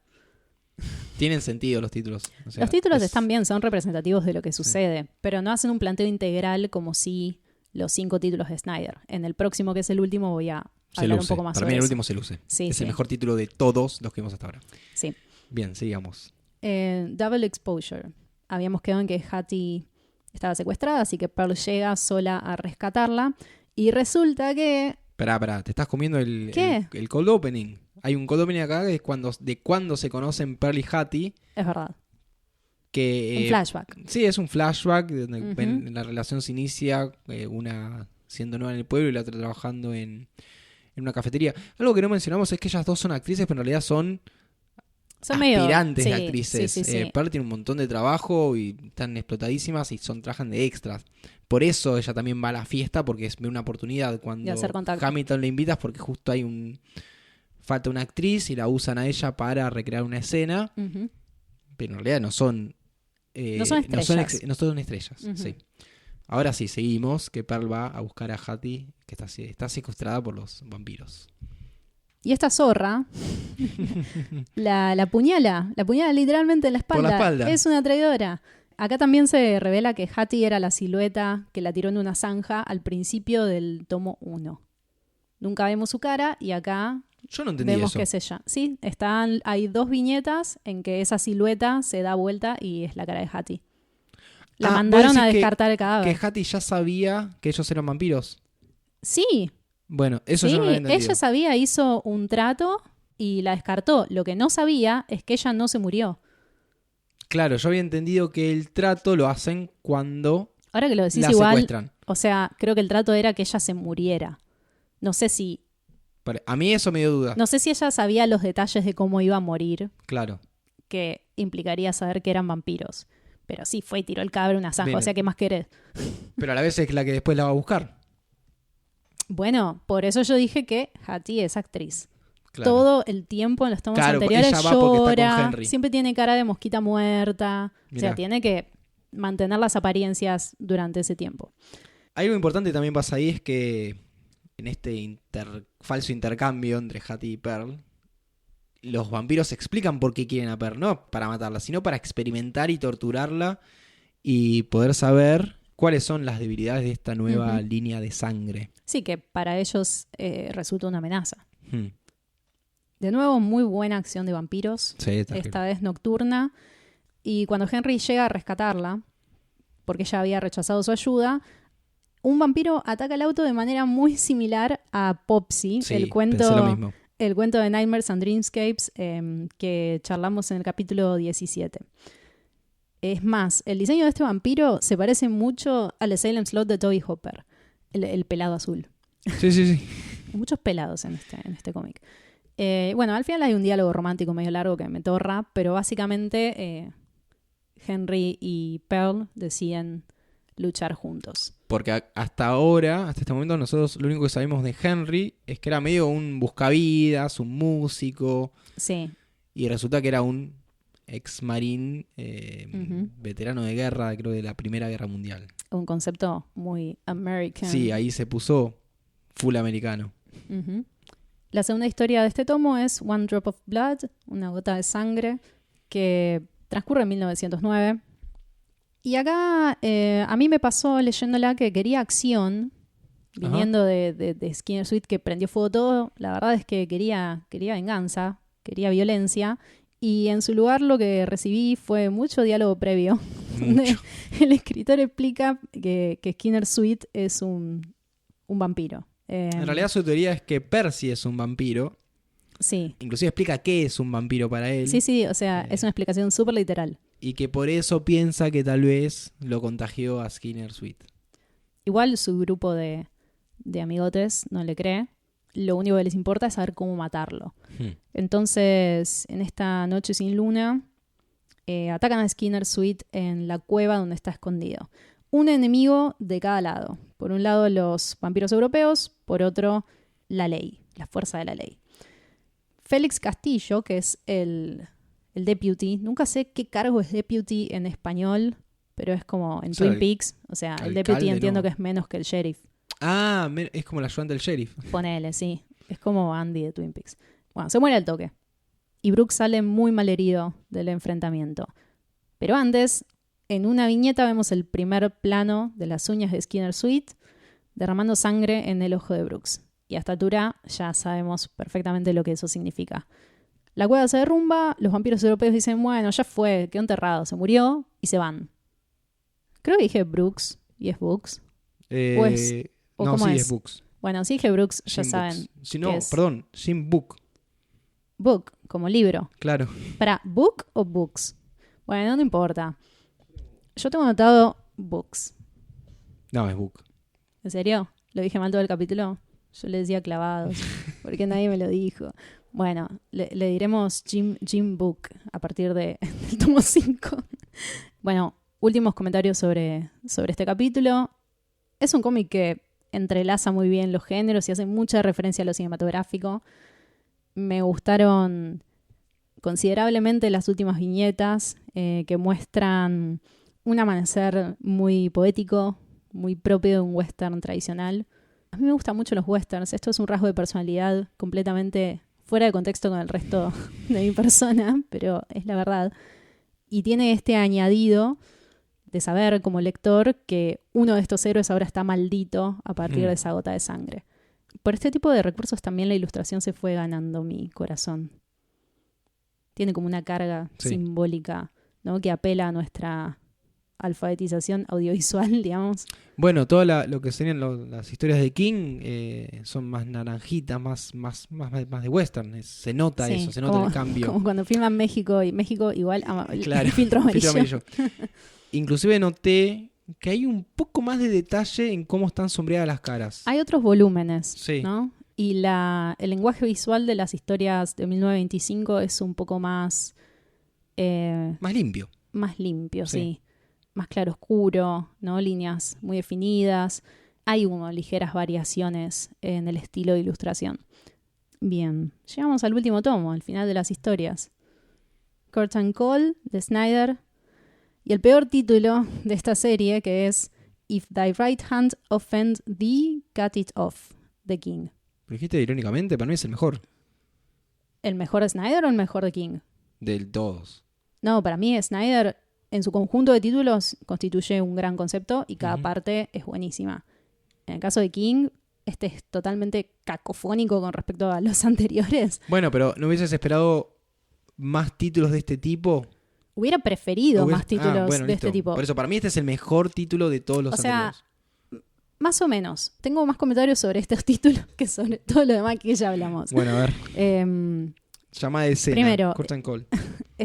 Tienen sentido los títulos. O sea,
los títulos están bien, son representativos de lo que sucede, pero no hacen un planteo integral como si los 5 títulos de Snyder. En el próximo, que es el último, voy a hablar un poco más sobre eso. Para mí
el último se luce.
Sí,
es el mejor título de todos los que vimos hasta ahora.
Sí.
Bien, sigamos.
Double Exposure. Habíamos quedado en que Hattie estaba secuestrada, así que Pearl llega sola a rescatarla. Y resulta que...
Pará, te estás comiendo el cold opening. Hay un cold opening acá que es cuando se conocen Pearl y Hattie.
Es verdad.
Un
flashback.
Sí, es un flashback donde ven la relación se inicia, una siendo nueva en el pueblo y la otra trabajando en una cafetería. Algo que no mencionamos es que ellas 2 son actrices, pero en realidad son
son medio
aspirantes de
sí,
actrices.
sí.
Pearl tiene un montón de trabajo y están explotadísimas y trabajan de extras. Por eso ella también va a la fiesta, porque ve una oportunidad cuando
de hacer contacto.
Hamilton le invitas, porque justo falta una actriz y la usan a ella para recrear una escena,
Uh-huh.
pero en realidad no son
estrellas.
No son estrellas.
Uh-huh.
Sí. Ahora sí, seguimos, que Pearl va a buscar a Hattie, que está secuestrada por los vampiros.
Y esta zorra la apuñala literalmente en la espalda.
Por la espalda.
Es una traidora. Acá también se revela que Hattie era la silueta que la tiró en una zanja al principio del tomo 1. Nunca vemos su cara y acá
Yo no entendí
vemos
eso.
que es ella. Sí, hay 2 viñetas en que esa silueta se da vuelta y es la cara de Hattie. La mandaron a descartar el cadáver.
Que Hattie ya sabía que ellos eran vampiros.
Sí.
Bueno, eso
Sí,
yo no lo había entendido.
ella sabía, hizo un trato y la descartó. Lo que no sabía es que ella no se murió.
Claro, yo había entendido que el trato lo hacen cuando
Ahora que lo decís
la
igual,
secuestran.
o sea, creo que el trato era que ella se muriera. No sé si
A mí eso me dio duda.
ella sabía los detalles de cómo iba a morir,
Claro.
que implicaría saber que eran vampiros. Pero sí, fue y tiró el cadáver en una zanja,
Bien.
o sea, ¿qué más querés?
Pero a la vez es la que después la va a buscar.
Bueno, por eso yo dije que Hattie es actriz.
Claro.
Todo el tiempo en los tomos
Claro,
anteriores
ella va porque está con
llora,
Henry.
siempre tiene cara de mosquita muerta. O sea,
Mirá.
tiene que mantener las apariencias durante ese tiempo.
Algo importante también pasa ahí es que en este falso intercambio entre Hattie y Pearl, los vampiros explican por qué quieren a Pearl, no para matarla, sino para experimentar y torturarla y poder saber cuáles son las debilidades de esta nueva línea de sangre.
Sí, que para ellos resulta una amenaza.
Hmm.
De nuevo, muy buena acción de vampiros.
Sí, está
Esta vez nocturna. Y cuando Henry llega a rescatarla, porque ella había rechazado su ayuda, un vampiro ataca el auto de manera muy similar a Popsy,
Sí,
el
pensé lo mismo.
cuento de Nightmares and Dreamscapes que charlamos en el capítulo 17. Es más, el diseño de este vampiro se parece mucho al Salem Slot de Toby Hopper, el pelado azul.
Sí.
Hay muchos pelados en este cómic. Bueno, al final hay un diálogo romántico medio largo que me torra, pero básicamente Henry y Pearl deciden luchar juntos.
Porque hasta este momento, nosotros lo único que sabemos de Henry es que era medio un buscavidas, un músico.
Sí.
Y resulta que era un ex-marín veterano de guerra, creo de la Primera Guerra Mundial.
Un concepto muy American.
Sí, ahí se puso full americano.
Uh-huh. La segunda historia de este tomo es One Drop of Blood, una gota de sangre, que transcurre en 1909. Y acá a mí me pasó leyéndola que quería acción, viniendo de Skinner Suite, que prendió fuego todo. La verdad es que quería venganza, quería violencia. Y en su lugar lo que recibí fue mucho diálogo previo. Donde el escritor explica que Skinner Suite es un vampiro.
En realidad su teoría es que Percy es un vampiro.
Sí.
Inclusive explica qué es un vampiro para él.
Sí, o sea, es una explicación súper literal.
Y que por eso piensa que tal vez lo contagió a Skinner Suite.
Igual su grupo de amigotes no le cree. Lo único que les importa es saber cómo matarlo. Entonces, en esta noche sin luna, atacan a Skinner Suite en la cueva donde está escondido. Un enemigo de cada lado. Por un lado los vampiros europeos, por otro la ley, la fuerza de la ley. Félix Castillo, que es el deputy, nunca sé qué cargo es deputy en español, pero es como en Twin Peaks, o sea, el deputy entiendo que es menos que el sheriff.
Ah, es como el ayudante del sheriff.
Ponele, sí, es como Andy de Twin Peaks. Bueno, se muere al toque. Y Brooks sale muy malherido del enfrentamiento. Pero antes, en una viñeta vemos el primer plano de las uñas de Skinner Suite derramando sangre en el ojo de Brooks. Y a esta altura ya sabemos perfectamente lo que eso significa. La cueva se derrumba, los vampiros europeos dicen, bueno, ya fue, quedó enterrado, se murió, y se van. Creo que dije Brooks, y es Books.
No,
sí,
es Books.
Bueno, si dije Brooks, ya
Jim
saben.
Books. Si no, perdón, Jim Book.
Book, como libro.
Claro.
¿Para book o books? Bueno, no importa. Yo tengo anotado books.
No, es Book.
¿En serio? ¿Lo dije mal todo el capítulo? Yo le decía clavados, porque nadie me lo dijo. Bueno, le diremos Jim Book a partir del tomo 5. Bueno, últimos comentarios sobre este capítulo. Es un cómic que entrelaza muy bien los géneros y hace mucha referencia a lo cinematográfico. Me gustaron considerablemente las últimas viñetas que muestran un amanecer muy poético, muy propio de un western tradicional. A mí me gustan mucho los westerns. Esto es un rasgo de personalidad completamente fuera de contexto con el resto de mi persona, pero es la verdad. Y tiene este añadido de saber como lector que uno de estos héroes ahora está maldito a partir de esa gota de sangre. Por este tipo de recursos también la ilustración se fue ganando mi corazón. Tiene como una carga simbólica, ¿no? Que apela a nuestra alfabetización audiovisual, digamos.
Bueno, todo lo que serían las historias de King son más naranjitas, más de western. Se nota eso, se nota el cambio.
Como cuando filman México, y México igual
claro,
el filtro amarillo.
Inclusive noté que hay un poco más de detalle en cómo están sombreadas las caras.
Hay otros volúmenes, ¿no? Y el lenguaje visual de las historias de 1925 es un poco más...
más limpio.
Más limpio, sí. Más claroscuro, ¿no? Líneas muy definidas. Hay ligeras variaciones en el estilo de ilustración. Bien, llegamos al último tomo, al final de las historias. Curtain Call, de Snyder. Y el peor título de esta serie, que es If thy right hand offend thee, cut it off, de King.
¿Lo dijiste irónicamente? Para mí es el mejor.
¿El mejor de Snyder o el mejor de King?
Del todos.
No, para mí Snyder, en su conjunto de títulos, constituye un gran concepto y cada parte es buenísima. En el caso de King, este es totalmente cacofónico con respecto a los anteriores.
Bueno, pero ¿no hubieses esperado más títulos de este tipo?
Hubiera preferido más títulos de este tipo.
Por eso, para mí este es el mejor título de todos los anteriores.
Más o menos. Tengo más comentarios sobre estos títulos que sobre todo lo demás que ya hablamos.
Bueno, a ver. Llamada de escena.
Primero,
Curtain Call.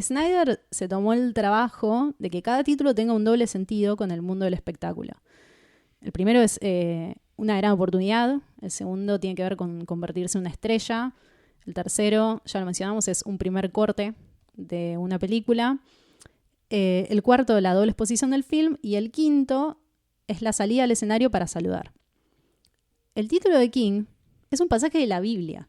Snyder se tomó el trabajo de que cada título tenga un doble sentido con el mundo del espectáculo. El primero es una gran oportunidad. El segundo tiene que ver con convertirse en una estrella. El tercero, ya lo mencionamos, es un primer corte de una película. El cuarto, la doble exposición del film. Y el quinto es la salida al escenario para saludar. El título de King es un pasaje de la Biblia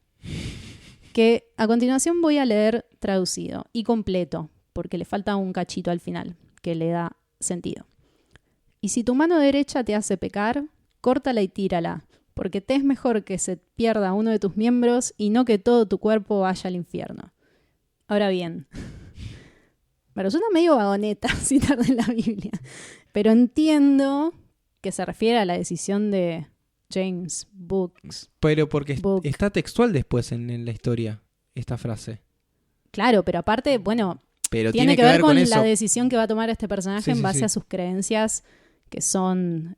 que a continuación voy a leer traducido y completo, porque le falta un cachito al final que le da sentido. Y si tu mano derecha te hace pecar, córtala y tírala, porque te es mejor que se pierda uno de tus miembros y no que todo tu cuerpo vaya al infierno. Ahora bien, pero suena medio vagoneta citar de la Biblia, pero entiendo que se refiere a la decisión de James Books.
Pero porque está textual después en la historia, esta frase.
Claro, pero aparte, bueno,
pero
tiene que ver con
eso.
la decisión que va a tomar este personaje en base a sus creencias que son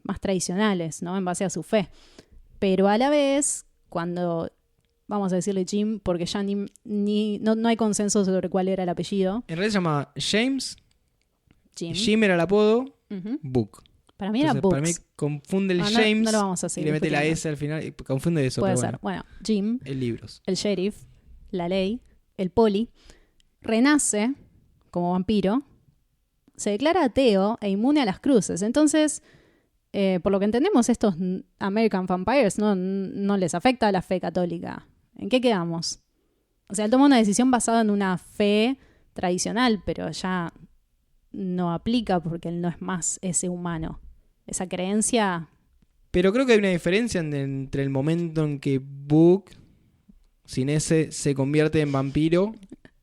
más tradicionales, ¿no? En base a su fe. Pero a la vez, cuando, vamos a decirle Jim, porque ya no hay consenso sobre cuál era el apellido.
En realidad se llama James. Jim era el apodo. Book.
Para mí era Books.
Para mí confunde el James
no lo vamos a seguir
y le mete la S al final. Y confunde eso.
Puede
pero
ser. Bueno, Jim,
el libros.
El sheriff, la ley, el poli, renace como vampiro, se declara ateo e inmune a las cruces. Entonces, por lo que entendemos, estos American Vampires no les afecta a la fe católica. ¿En qué quedamos? O sea, él toma una decisión basada en una fe tradicional, pero ya no aplica porque él no es más ese humano. Esa creencia...
Pero creo que hay una diferencia entre el momento en que Book, sin ese, se convierte en vampiro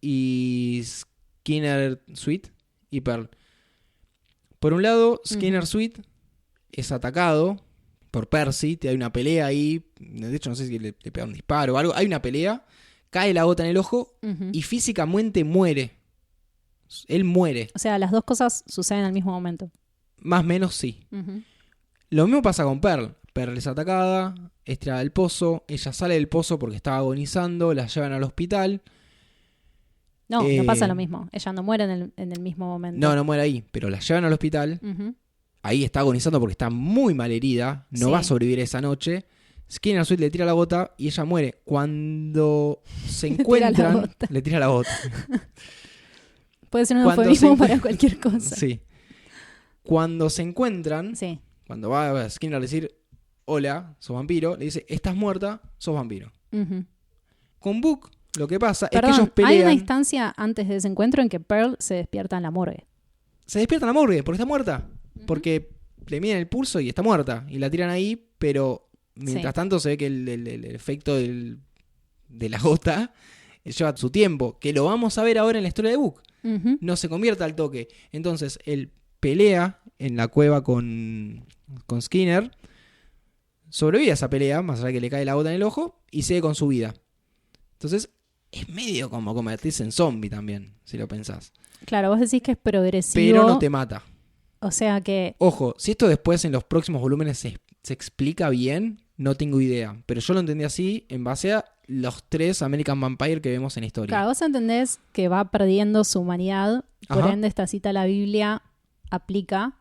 y Skinner Sweet y Pearl. Por un lado, Skinner Sweet es atacado por Percy, hay una pelea ahí, de hecho no sé si le pega un disparo o algo, hay una pelea, cae la gota en el ojo y físicamente muere. Él muere.
O sea, las dos cosas suceden al mismo momento.
Más o menos sí. Lo mismo pasa con Pearl. Pearl es atacada, es tirada del pozo, ella sale del pozo porque estaba agonizando, la llevan al hospital.
No pasa lo mismo. Ella no muere en el mismo momento.
No muere ahí, pero la llevan al hospital. Ahí está agonizando porque está muy mal herida, no va a sobrevivir esa noche. Skinner Sweet le tira la bota y ella muere. Cuando se encuentran... Le tira la bota.
Puede ser un eufemismo para cualquier cosa.
Sí. Cuando se encuentran,
sí.
Cuando va a Skinner a decir, hola, sos vampiro, le dice, estás muerta, sos vampiro.
Uh-huh.
Con Book, lo que pasa es
Perdón,
que ellos pelean...
hay una instancia antes de ese encuentro en que Pearl se despierta en la morgue.
Se despierta en la morgue porque está muerta. Uh-huh. Porque le miden el pulso y está muerta. Y la tiran ahí, pero mientras tanto se ve que el efecto de la gota lleva su tiempo. Que lo vamos a ver ahora en la historia de Book.
Uh-huh.
No se convierte al toque. Entonces, él pelea en la cueva con Skinner. Sobrevive a esa pelea, más allá de que le cae la gota en el ojo, y sigue con su vida. Entonces, es medio como convertirse en zombie también, si lo pensás.
Claro, vos decís que es progresivo.
Pero no te mata.
O sea que...
Ojo, si esto después en los próximos volúmenes se explica bien, no tengo idea. Pero yo lo entendí así en base a los 3 American Vampire que vemos en historia.
Claro, vos entendés que va perdiendo su humanidad. Por ende, esta cita a la Biblia aplica.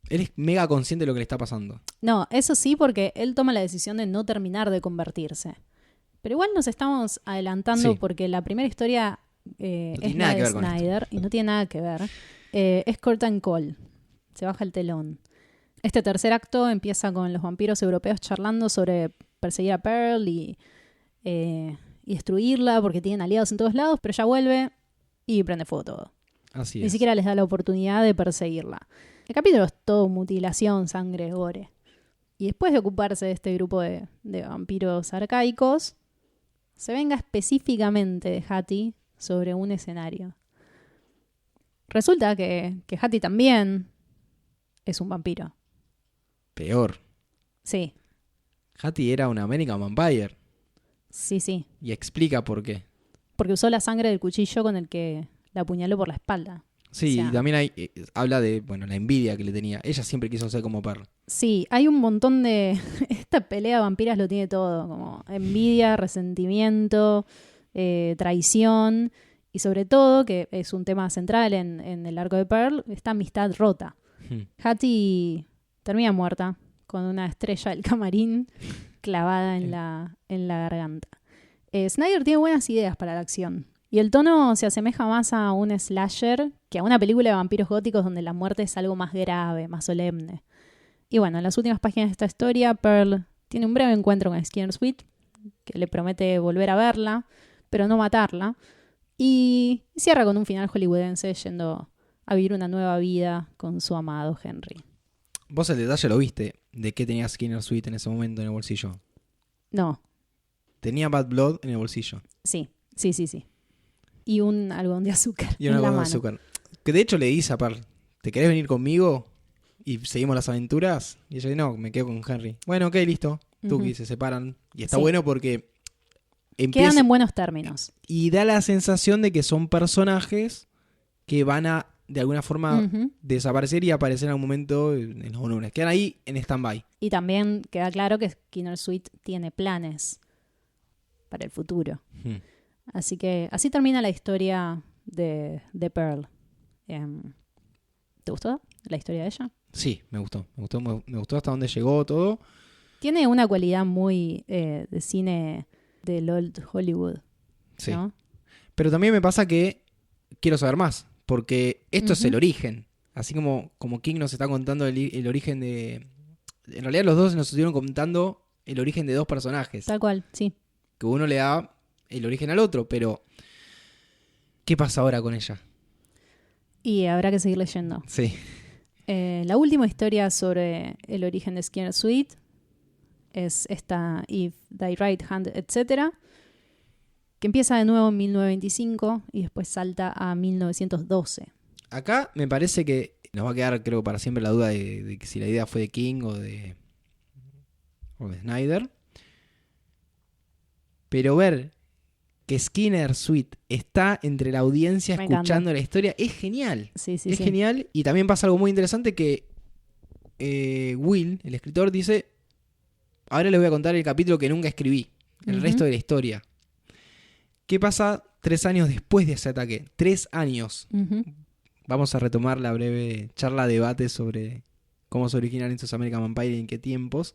Él es mega consciente de lo que le está pasando.
No, eso sí, porque él toma la decisión de no terminar de convertirse. Pero igual nos estamos adelantando porque la primera historia es la de Snyder y no tiene nada que ver. Es Curtain Call. Se baja el telón. Este tercer acto empieza con los vampiros europeos charlando sobre perseguir a Pearl y destruirla porque tienen aliados en todos lados, pero ya vuelve y prende fuego todo.
Así es.
Ni siquiera les da la oportunidad de perseguirla. El capítulo es todo mutilación, sangre, gore. Y después de ocuparse de este grupo de vampiros arcaicos, se venga específicamente de Hattie sobre un escenario. Resulta que Hattie también es un vampiro.
Peor.
Sí.
Hattie era una American Vampire.
Sí, sí.
Y explica por qué.
Porque usó la sangre del cuchillo con el que la apuñaló por la espalda.
Sí, y también habla de la envidia que le tenía. Ella siempre quiso ser como Pearl.
Sí, hay un montón de... Esta pelea de vampiras lo tiene todo, como envidia, resentimiento, traición y sobre todo, que es un tema central en el arco de Pearl, esta amistad rota. Hattie termina muerta con una estrella del camarín clavada en la garganta. Snyder tiene buenas ideas para la acción. Y el tono se asemeja más a un slasher que a una película de vampiros góticos donde la muerte es algo más grave, más solemne. Y bueno, en las últimas páginas de esta historia, Pearl tiene un breve encuentro con Skinner Sweet, que le promete volver a verla, pero no matarla. Y cierra con un final hollywoodense yendo a vivir una nueva vida con su amado Henry.
¿Vos el detalle lo viste de qué tenía Skinner Sweet en ese momento en el bolsillo?
No.
Tenía Bad Blood en el bolsillo.
Sí. Y un algodón de azúcar.
Y un algodón de azúcar. Que de hecho le dice a Pearl, ¿te querés venir conmigo? Y seguimos las aventuras. Y ella dice, no, me quedo con Henry. Bueno, ok, listo. Tuki, se separan. Y está bueno porque
quedan en buenos términos.
Y da la sensación de que son personajes que van a, de alguna forma, desaparecer y aparecer en algún momento en los volúmenes. Quedan ahí en stand-by.
Y también queda claro que Skinner Sweet tiene planes para el futuro. Así que así termina la historia de Pearl. ¿Te gustó la historia de ella?
Sí, me gustó hasta dónde llegó todo.
Tiene una cualidad muy de cine del Old Hollywood,
sí.
¿no?
Pero también me pasa que quiero saber más, porque esto es el origen. Así como King nos está contando el origen de... En realidad los dos nos estuvieron contando el origen de 2 personajes.
Tal cual, sí.
Que uno le da el origen al otro, pero ¿qué pasa ahora con ella?
Y habrá que seguir leyendo.
Sí.
La última historia sobre el origen de Skinner Sweet es esta If Thy Right Hand, etc., que empieza de nuevo en 1925 y después salta a 1912.
Acá me parece que nos va a quedar, creo, para siempre la duda de que si la idea fue de King o de Snyder. Pero ver que Skinner Sweet está entre la audiencia escuchando la historia es genial.
Sí,
es genial. Y también pasa algo muy interesante que Will, el escritor, dice: ahora les voy a contar el capítulo que nunca escribí, el resto de la historia. ¿Qué pasa 3 años después de ese ataque? 3 años. Vamos a retomar la breve charla, debate sobre cómo se originaron estos American Vampire y en qué tiempos.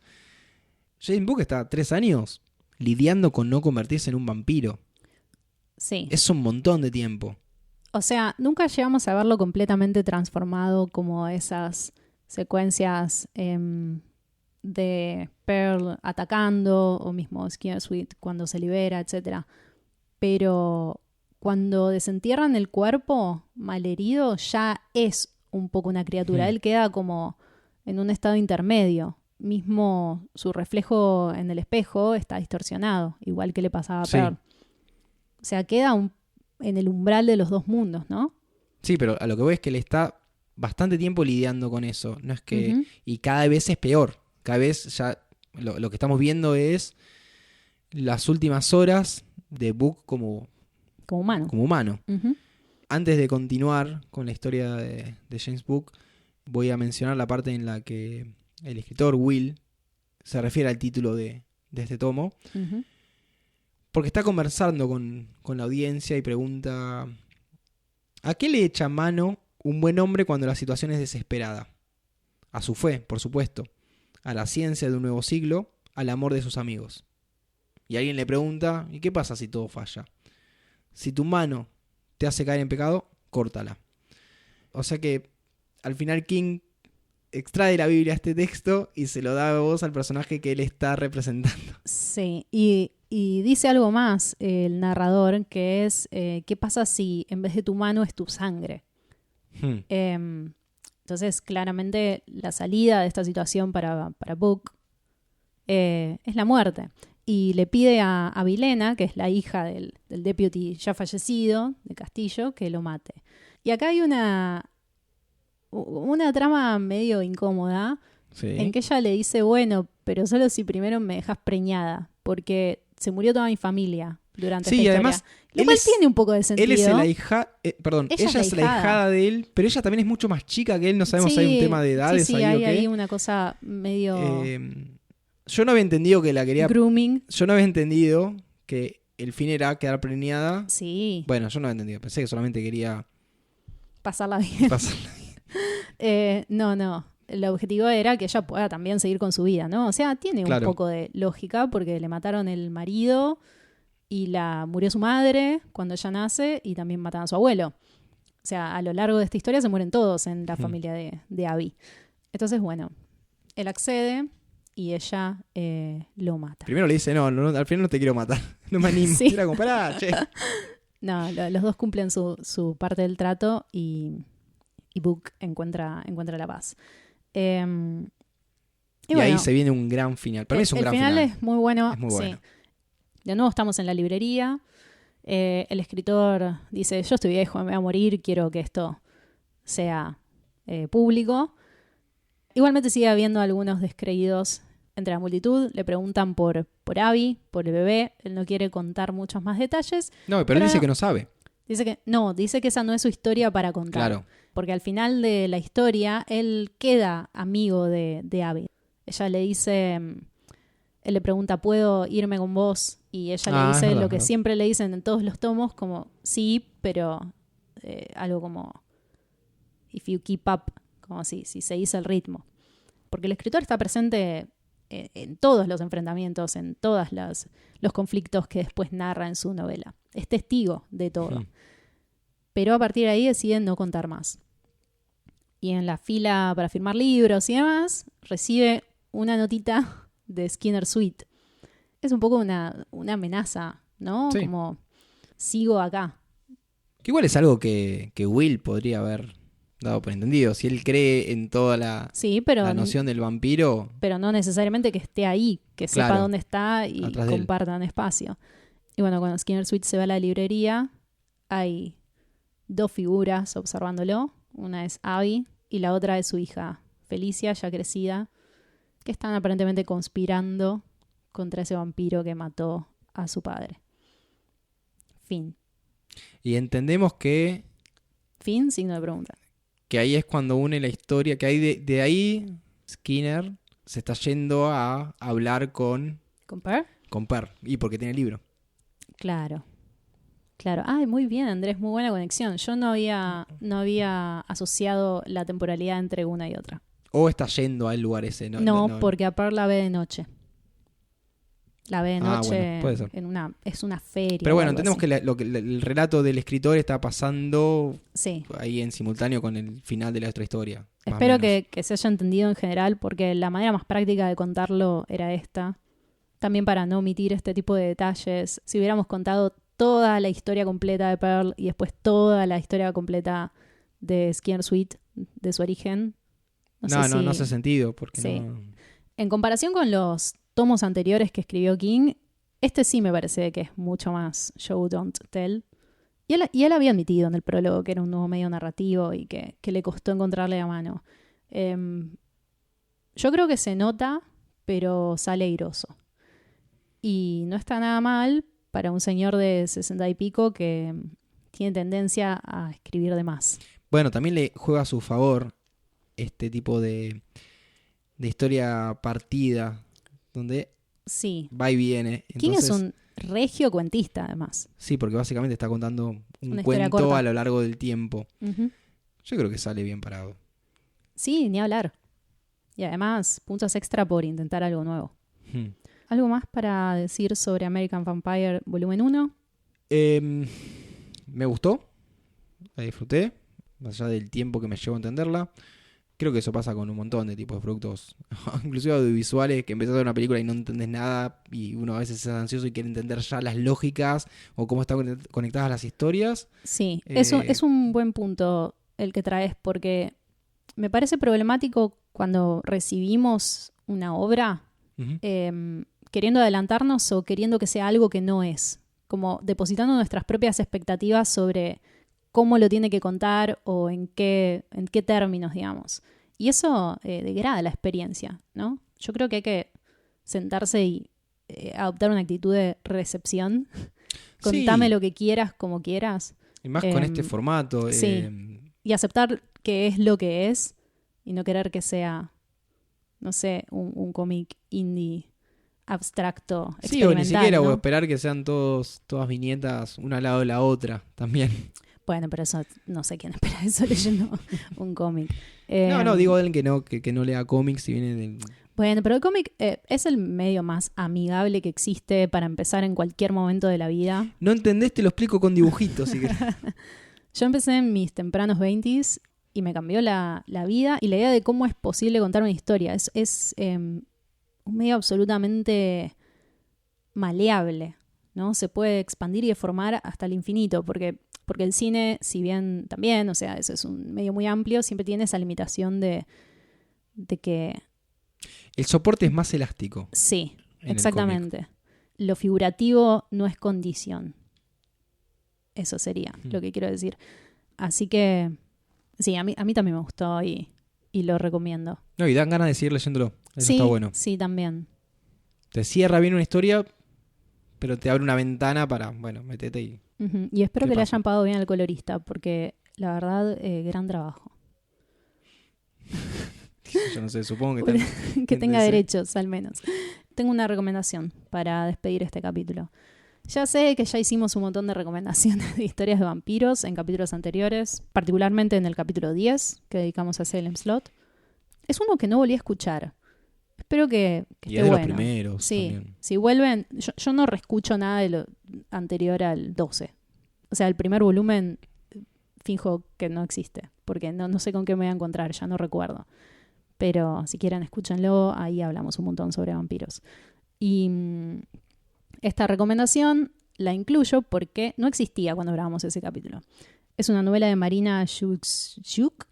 James Book está 3 años lidiando con no convertirse en un vampiro.
Sí.
Es un montón de tiempo.
O sea, nunca llegamos a verlo completamente transformado como esas secuencias de Pearl atacando o mismo Skinner Sweet cuando se libera, etc. Pero cuando desentierran el cuerpo malherido ya es un poco una criatura. Él queda como en un estado intermedio. Mismo su reflejo en el espejo está distorsionado, igual que le pasaba a Pearl. O sea, queda en el umbral de los dos mundos, ¿no?
Sí, pero a lo que voy es que él está bastante tiempo lidiando con eso. No es que y cada vez es peor. Cada vez ya lo que estamos viendo es las últimas horas de Book como humano. Antes de continuar con la historia de James Book, voy a mencionar la parte en la que el escritor Will se refiere al título de este tomo. Porque está conversando con la audiencia y pregunta: ¿a qué le echa mano un buen hombre cuando la situación es desesperada? A su fe, por supuesto, a la ciencia de un nuevo siglo, al amor de sus amigos. Y alguien le pregunta: ¿y qué pasa si todo falla? Si tu mano te hace caer en pecado, córtala. O sea que al final King extrae de la Biblia este texto y se lo da a voz al personaje que él está representando.
Sí, y dice algo más el narrador, que es ¿qué pasa si en vez de tu mano es tu sangre? Entonces, claramente la salida de esta situación para Book es la muerte. Y le pide a Vilena, que es la hija del deputy ya fallecido de Castillo, que lo mate. Y acá hay una trama medio incómoda, en que ella le dice: bueno, pero solo si primero me dejas preñada, porque se murió toda mi familia durante esta historia. Además, lo cual tiene un poco de sentido.
Él es la hija, ella es la hijada de él, pero ella también es mucho más chica que él. No sabemos si hay un tema de edades.
Sí, hay ahí una cosa medio...
yo no había entendido que la quería...
grooming.
Yo no había entendido que el fin era quedar preñada.
Sí.
Bueno, yo no había entendido. Pensé que solamente quería...
pasarla bien. No. El objetivo era que ella pueda también seguir con su vida, ¿no? O sea, tiene un poco de lógica porque le mataron el marido y murió su madre cuando ella nace y también mataron a su abuelo. O sea, a lo largo de esta historia se mueren todos en la familia de Abby. Entonces, bueno, él accede y ella lo mata.
Primero le dice: no, al final no te quiero matar. No me animo.
Sí.
Era como, pará, che.
No, los dos cumplen su parte del trato y Book encuentra la paz. Y
bueno, ahí se viene un gran final. Para mí es un gran final.
El final es muy bueno.
Es muy bueno.
Sí. De nuevo estamos en la librería. El escritor dice: yo estoy viejo, me voy a morir, quiero que esto sea público. Igualmente sigue habiendo algunos descreídos entre la multitud. Le preguntan por Abby, por el bebé. Él no quiere contar muchos más detalles.
No, pero él dice que no sabe.
Dice que esa no es su historia para contar.
Claro.
Porque al final de la historia, él queda amigo de Abby. Ella le dice, él le pregunta: ¿puedo irme con vos? Y ella le dice lo que siempre le dicen en todos los tomos, como sí, pero algo como if you keep up, como si seguís el ritmo. Porque el escritor está presente en todos los enfrentamientos, en todos los conflictos que después narra en su novela. Es testigo de todo. Pero a partir de ahí deciden no contar más. Y en la fila para firmar libros y demás, recibe una notita de Skinner Sweet. Es un poco una amenaza, ¿no?
Sí.
Como, sigo acá.
Que igual es algo que Will podría haber dado por entendido. Si él cree en toda la noción del vampiro.
Pero no necesariamente que esté ahí, que sepa dónde está y
atrás
compartan espacio. Y bueno, cuando Skinner Sweet se va a la librería, hay 2 figuras observándolo. Una es Abby y la otra es su hija Felicia, ya crecida, que están aparentemente conspirando contra ese vampiro que mató a su padre. Fin.
Y entendemos que...
Fin, signo de pregunta.
Que ahí es cuando une la historia, que hay de ahí Skinner se está yendo a hablar con...
¿Con Per?
Con Per, y porque tiene el libro.
Claro. Ay, muy bien, Andrés, muy buena conexión. Yo no había asociado la temporalidad entre una y otra.
O está yendo al lugar ese.
No, porque a Per la ve de noche. La ve de noche,
bueno, puede ser.
es una feria.
Pero bueno, entendemos que el relato del escritor está pasando
sí.
ahí en simultáneo con el final de la otra historia.
Espero que se haya entendido en general, porque la manera más práctica de contarlo era esta. También para no omitir este tipo de detalles. Si hubiéramos contado toda la historia completa de Pearl y después toda la historia completa de Skinner Sweet, de su origen.
No hace sentido. Porque
sí.
no...
En comparación con los tomos anteriores que escribió King, este sí me parece que es mucho más show, don't tell. Y él había admitido en el prólogo que era un nuevo medio narrativo y que le costó encontrarle la mano. Yo creo que se nota, pero sale airoso. Y no está nada mal para un señor de 60 y pico que tiene tendencia a escribir de más.
Bueno, también le juega a su favor este tipo de historia partida, donde
sí.
va y viene. Entonces,
King es un regio cuentista, además.
Sí, porque básicamente está contando un cuento
corta
a lo largo del tiempo.
Uh-huh.
Yo creo que sale bien parado.
Sí, ni hablar. Y además, puntos extra por intentar algo nuevo. ¿Algo más para decir sobre American Vampire Volumen 1?
Me gustó, la disfruté, más allá del tiempo que me llevó a entenderla. Creo que eso pasa con un montón de tipos de productos, inclusive audiovisuales, que empezás a ver una película y no entendés nada y uno a veces es ansioso y quiere entender ya las lógicas o cómo están conectadas las historias.
Sí, eso es un buen punto el que traes, porque me parece problemático cuando recibimos una obra queriendo adelantarnos o queriendo que sea algo que no es, como depositando nuestras propias expectativas sobre cómo lo tiene que contar o en qué términos, digamos. Y eso degrada la experiencia, ¿no? Yo creo que hay que sentarse y adoptar una actitud de recepción. Contame lo que quieras, como quieras.
Y más con este formato.
Sí. Y aceptar que es lo que es y no querer que sea, no sé, un cómic indie abstracto, experimental.
Sí, o ni siquiera,
¿no?
O esperar que sean todas viñetas una al lado de la otra también.
Bueno, pero eso no sé quién espera eso leyendo un cómic.
No, digo de alguien que no lea cómics y viene del...
Bueno, pero el cómic es el medio más amigable que existe para empezar en cualquier momento de la vida.
No entendés, te lo explico con dibujitos. Si querés.
Yo empecé en mis tempranos 20s y me cambió la vida y la idea de cómo es posible contar una historia. Es un medio absolutamente maleable, ¿no? Se puede expandir y deformar hasta el infinito, porque el cine, si bien también, o sea, eso es un medio muy amplio, siempre tiene esa limitación de que...
El soporte es más elástico.
Sí, exactamente. Lo figurativo no es condición. Eso sería lo que quiero decir. Así que, sí, a mí también me gustó y lo recomiendo.
No, y dan ganas de seguir leyéndolo. Eso está bueno.
Sí, también.
Te cierra bien una historia, pero te abre una ventana para, bueno, metete y...
Uh-huh. Y espero que le hayan pagado bien al colorista, porque la verdad, gran trabajo.
Yo no sé, supongo que
que tenga derechos, al menos. Tengo una recomendación para despedir este capítulo. Ya sé que ya hicimos un montón de recomendaciones de historias de vampiros en capítulos anteriores, particularmente en el capítulo 10, que dedicamos a Salem Slot. Es uno que no volví a escuchar. Espero que
y
esté
es de
bueno.
Los primeros
sí,
también.
Si vuelven, yo no reescucho nada de lo anterior al 12. O sea, el primer volumen finjo que no existe, porque no sé con qué me voy a encontrar, ya no recuerdo. Pero si quieren, escúchenlo, ahí hablamos un montón sobre vampiros. Y esta recomendación la incluyo porque no existía cuando grabamos ese capítulo. Es una novela de Marina Shuk.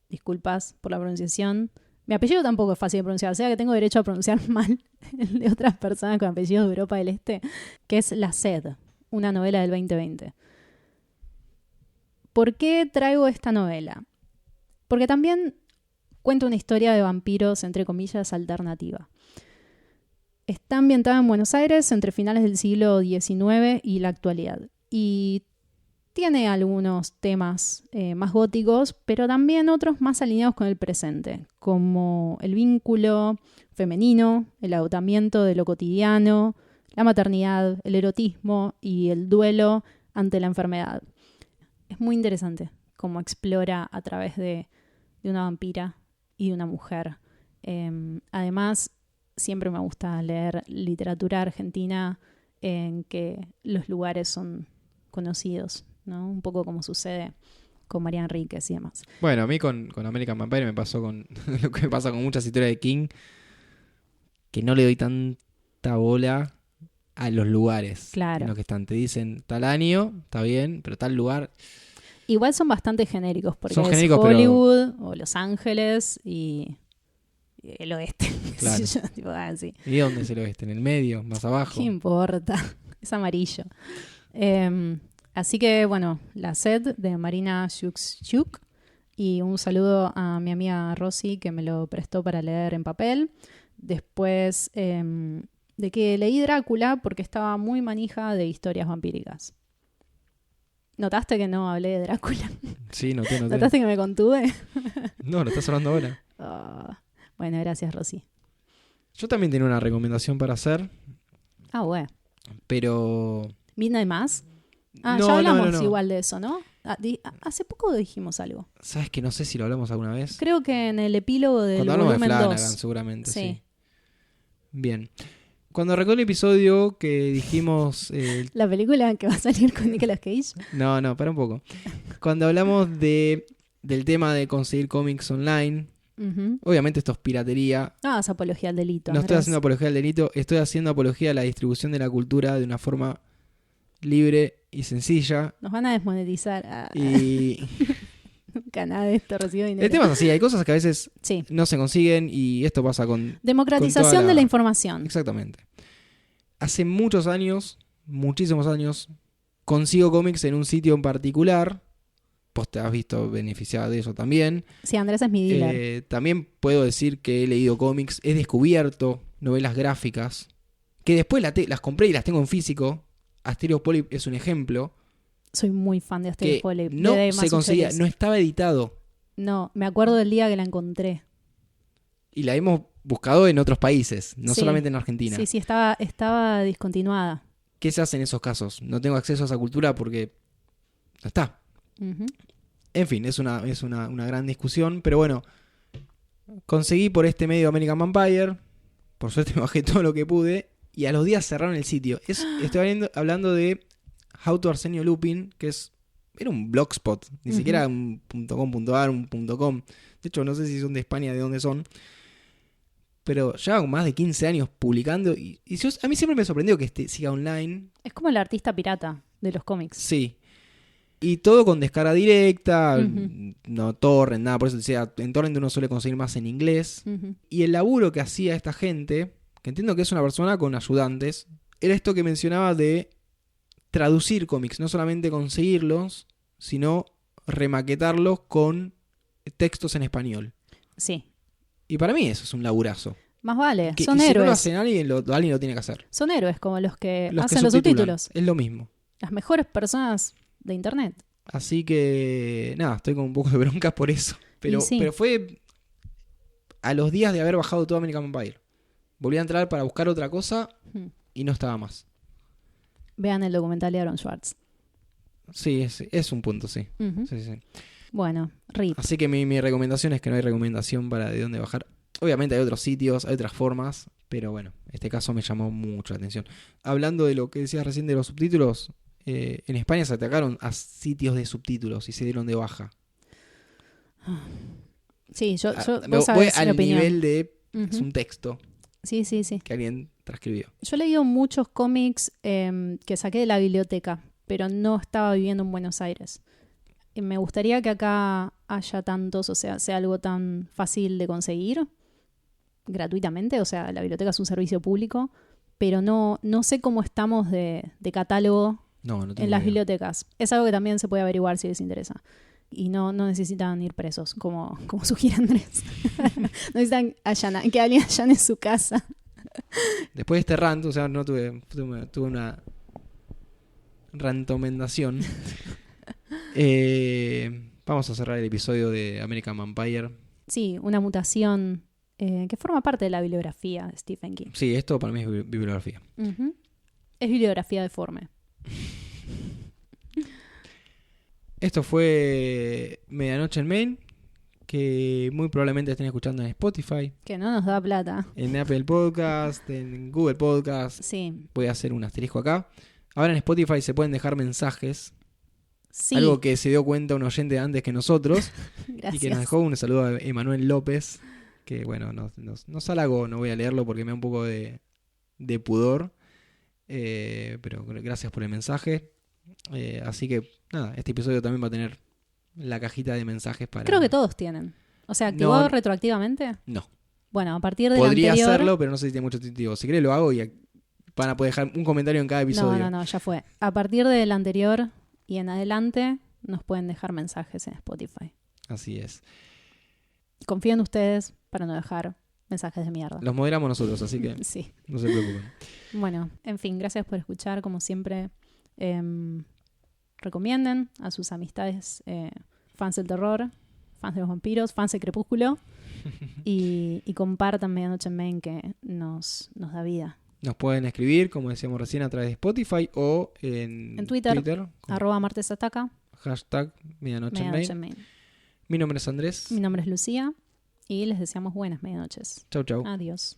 Disculpas por la pronunciación. Mi apellido tampoco es fácil de pronunciar, o sea que tengo derecho a pronunciar mal el de otras personas con apellidos de Europa del Este, que es La Sed, una novela del 2020. ¿Por qué traigo esta novela? Porque también cuenta una historia de vampiros, entre comillas, alternativa. Está ambientada en Buenos Aires entre finales del siglo XIX y la actualidad. Y tiene algunos temas más góticos, pero también otros más alineados con el presente, como el vínculo femenino, el agotamiento de lo cotidiano, la maternidad, el erotismo y el duelo ante la enfermedad. Es muy interesante cómo explora a través de una vampira y de una mujer. Además, siempre me gusta leer literatura argentina en que los lugares son conocidos, ¿no? Un poco como sucede con María Enríquez y demás.
Bueno, a mí con American Vampire me pasó con lo que me pasa con muchas historias de King, que no le doy tanta bola a los lugares
Claro.
en los que están. Te dicen tal año, está bien, pero tal lugar...
Igual son bastante genéricos, porque
Son
es
genéricos,
Hollywood o Los Ángeles y el oeste.
Claro.
Tipo, sí.
¿Y dónde es el oeste? ¿En el medio? ¿Más abajo?
¿Qué importa? Es amarillo. Así que, bueno, La Sed de Marina Shchuk. Y un saludo a mi amiga Rosy, que me lo prestó para leer en papel. Después de que leí Drácula porque estaba muy manija de historias vampíricas. ¿Notaste que no hablé de Drácula?
Sí, noté.
¿Notaste que me contuve?
No, lo estás hablando ahora.
Oh, bueno, gracias, Rosy.
Yo también tenía una recomendación para hacer,
Bueno.
pero...
¿Midnight Mass?
No,
ya hablamos
no.
igual de eso, ¿no? Hace poco dijimos algo.
¿Sabes que no sé si lo hablamos alguna vez?
Creo que en el epílogo del
Cuando hablamos de
volumen
Flanagan,
2.
seguramente,
Sí.
sí. Bien. Cuando recuerdo el episodio que dijimos...
La película que va a salir con Nicolas Cage.
No, para un poco. Cuando hablamos del tema de conseguir cómics online, obviamente esto es piratería.
No, es apología al delito.
No
Andrés.
estoy haciendo apología al delito, estoy haciendo apología a la distribución de la cultura de una forma libre y sencilla.
Nos van a desmonetizar.
Y
Nunca nada de esto recibe dinero.
el tema es así, hay cosas que a veces
Sí.
no se consiguen y esto pasa con...
Democratización
con toda
de la información.
Exactamente. Hace muchos años, muchísimos años, consigo cómics en un sitio en particular. Vos te has visto beneficiada de eso también.
Sí, Andrés es mi dealer.
También puedo decir que he leído cómics, he descubierto novelas gráficas, que después las compré y las tengo en físico. Asterios Polyp es un ejemplo.
Soy muy fan de Asterix
Que
Polyp.
no
de
se conseguía,
Massachusetts.
no estaba editado.
No, me acuerdo del día que la encontré.
Y la hemos buscado en otros países, no
Sí.
solamente en Argentina.
Sí, estaba discontinuada.
¿Qué se hace en esos casos? No tengo acceso a esa cultura porque no está.
Ujú.
En fin, es una gran discusión, pero bueno, conseguí por este medio American Vampire, por suerte me bajé todo lo que pude, y a los días cerraron el sitio. Estoy hablando de How to Arsenio Lupin, que era un blogspot, ni siquiera un .com.ar, un .com. De hecho, no sé si son de España, de dónde son, pero lleva más de 15 años publicando, y a mí siempre me sorprendió que siga online.
Es como el artista pirata de los cómics.
Sí. Y todo con descarga directa,
Ujú.
no torrent, nada, por eso decía, en torrent uno suele conseguir más en inglés.
Ujú.
Y el laburo que hacía esta gente, que entiendo que es una persona con ayudantes, era esto que mencionaba de traducir cómics, no solamente conseguirlos, sino remaquetarlos con textos en español.
Sí.
Y para mí eso es un laburazo.
Más vale.
Que,
Son
y si no lo
héroes.
hacen alguien lo tiene que hacer.
Son héroes como los que
Los que
hacen los
subtitulan,
subtítulos.
es lo mismo.
Las mejores personas de internet.
Así que, nada, estoy con un poco de bronca por eso. Pero,
Y sí.
pero fue a los días de haber bajado todo American Vampire. Volví a entrar para buscar otra cosa y no estaba más.
Vean el documental de Aaron Schwartz.
Sí, es un punto, sí.
Ujú.
Sí.
Bueno, RIP.
Así que mi recomendación es que no hay recomendación para de dónde bajar. Obviamente hay otros sitios, hay otras formas, pero bueno, este caso me llamó mucho la atención. Hablando de lo que decías recién de los subtítulos, en España se atacaron a sitios de subtítulos y se dieron de baja.
Sí, yo
Voy
vos sabés mi
al
opinión.
nivel de...
Ujú.
Es un texto
Sí.
que alguien transcribió.
Yo he leído muchos cómics que saqué de la biblioteca, pero no estaba viviendo en Buenos Aires. Me gustaría que acá haya tantos, o sea algo tan fácil de conseguir gratuitamente. O sea, la biblioteca es un servicio público, pero no sé cómo estamos de catálogo
No tengo
en las
idea.
bibliotecas. Es algo que también se puede averiguar si les interesa. Y no necesitan ir presos, como sugiere Andrés. No necesitan que alguien allane su casa.
Después de este rant, o sea, no tuve una rantomendación. Vamos a cerrar el episodio de American Vampire.
Sí, una mutación que forma parte de la bibliografía de Stephen King.
Sí, esto para mí es bibliografía.
Ujú. Es bibliografía deforme.
Esto fue Medianoche en Maine. que muy probablemente estén escuchando en Spotify,
Que no nos da plata.
en Apple Podcast, en Google Podcast.
Sí.
Voy a hacer un asterisco acá. Ahora en Spotify se pueden dejar mensajes.
Sí.
Algo que se dio cuenta un oyente antes que nosotros.
Gracias.
Y que nos dejó un saludo a Emanuel López. Que bueno, nos halagó. No voy a leerlo porque me da un poco de pudor. Pero gracias por el mensaje. Así que nada, este episodio también va a tener la cajita de mensajes para...
Creo que todos tienen. O sea, ¿activado retroactivamente?
No.
Bueno, a partir del
Podría
anterior...
hacerlo, pero no sé si tiene mucho sentido. Si querés lo hago y van a poder dejar un comentario en cada episodio.
No, ya fue. A partir del anterior y en adelante nos pueden dejar mensajes en Spotify.
Así es.
Confío en ustedes para no dejar mensajes de mierda.
Los moderamos nosotros, así que
Sí.
no se preocupen.
Bueno, en fin, gracias por escuchar. Como siempre, recomienden a sus amistades fans del terror, fans de los vampiros, fans de Crepúsculo y compartan Medianoche en Maine, que nos da vida.
Nos pueden escribir, como decíamos recién, a través de Spotify o en
Twitter
con
@martesataca,
hashtag Medianoche en
Medianoche
Maine.
en Maine.
Mi nombre es Andrés.
Mi nombre es Lucía y les deseamos buenas medianoches.
Chau, chau.
Adiós.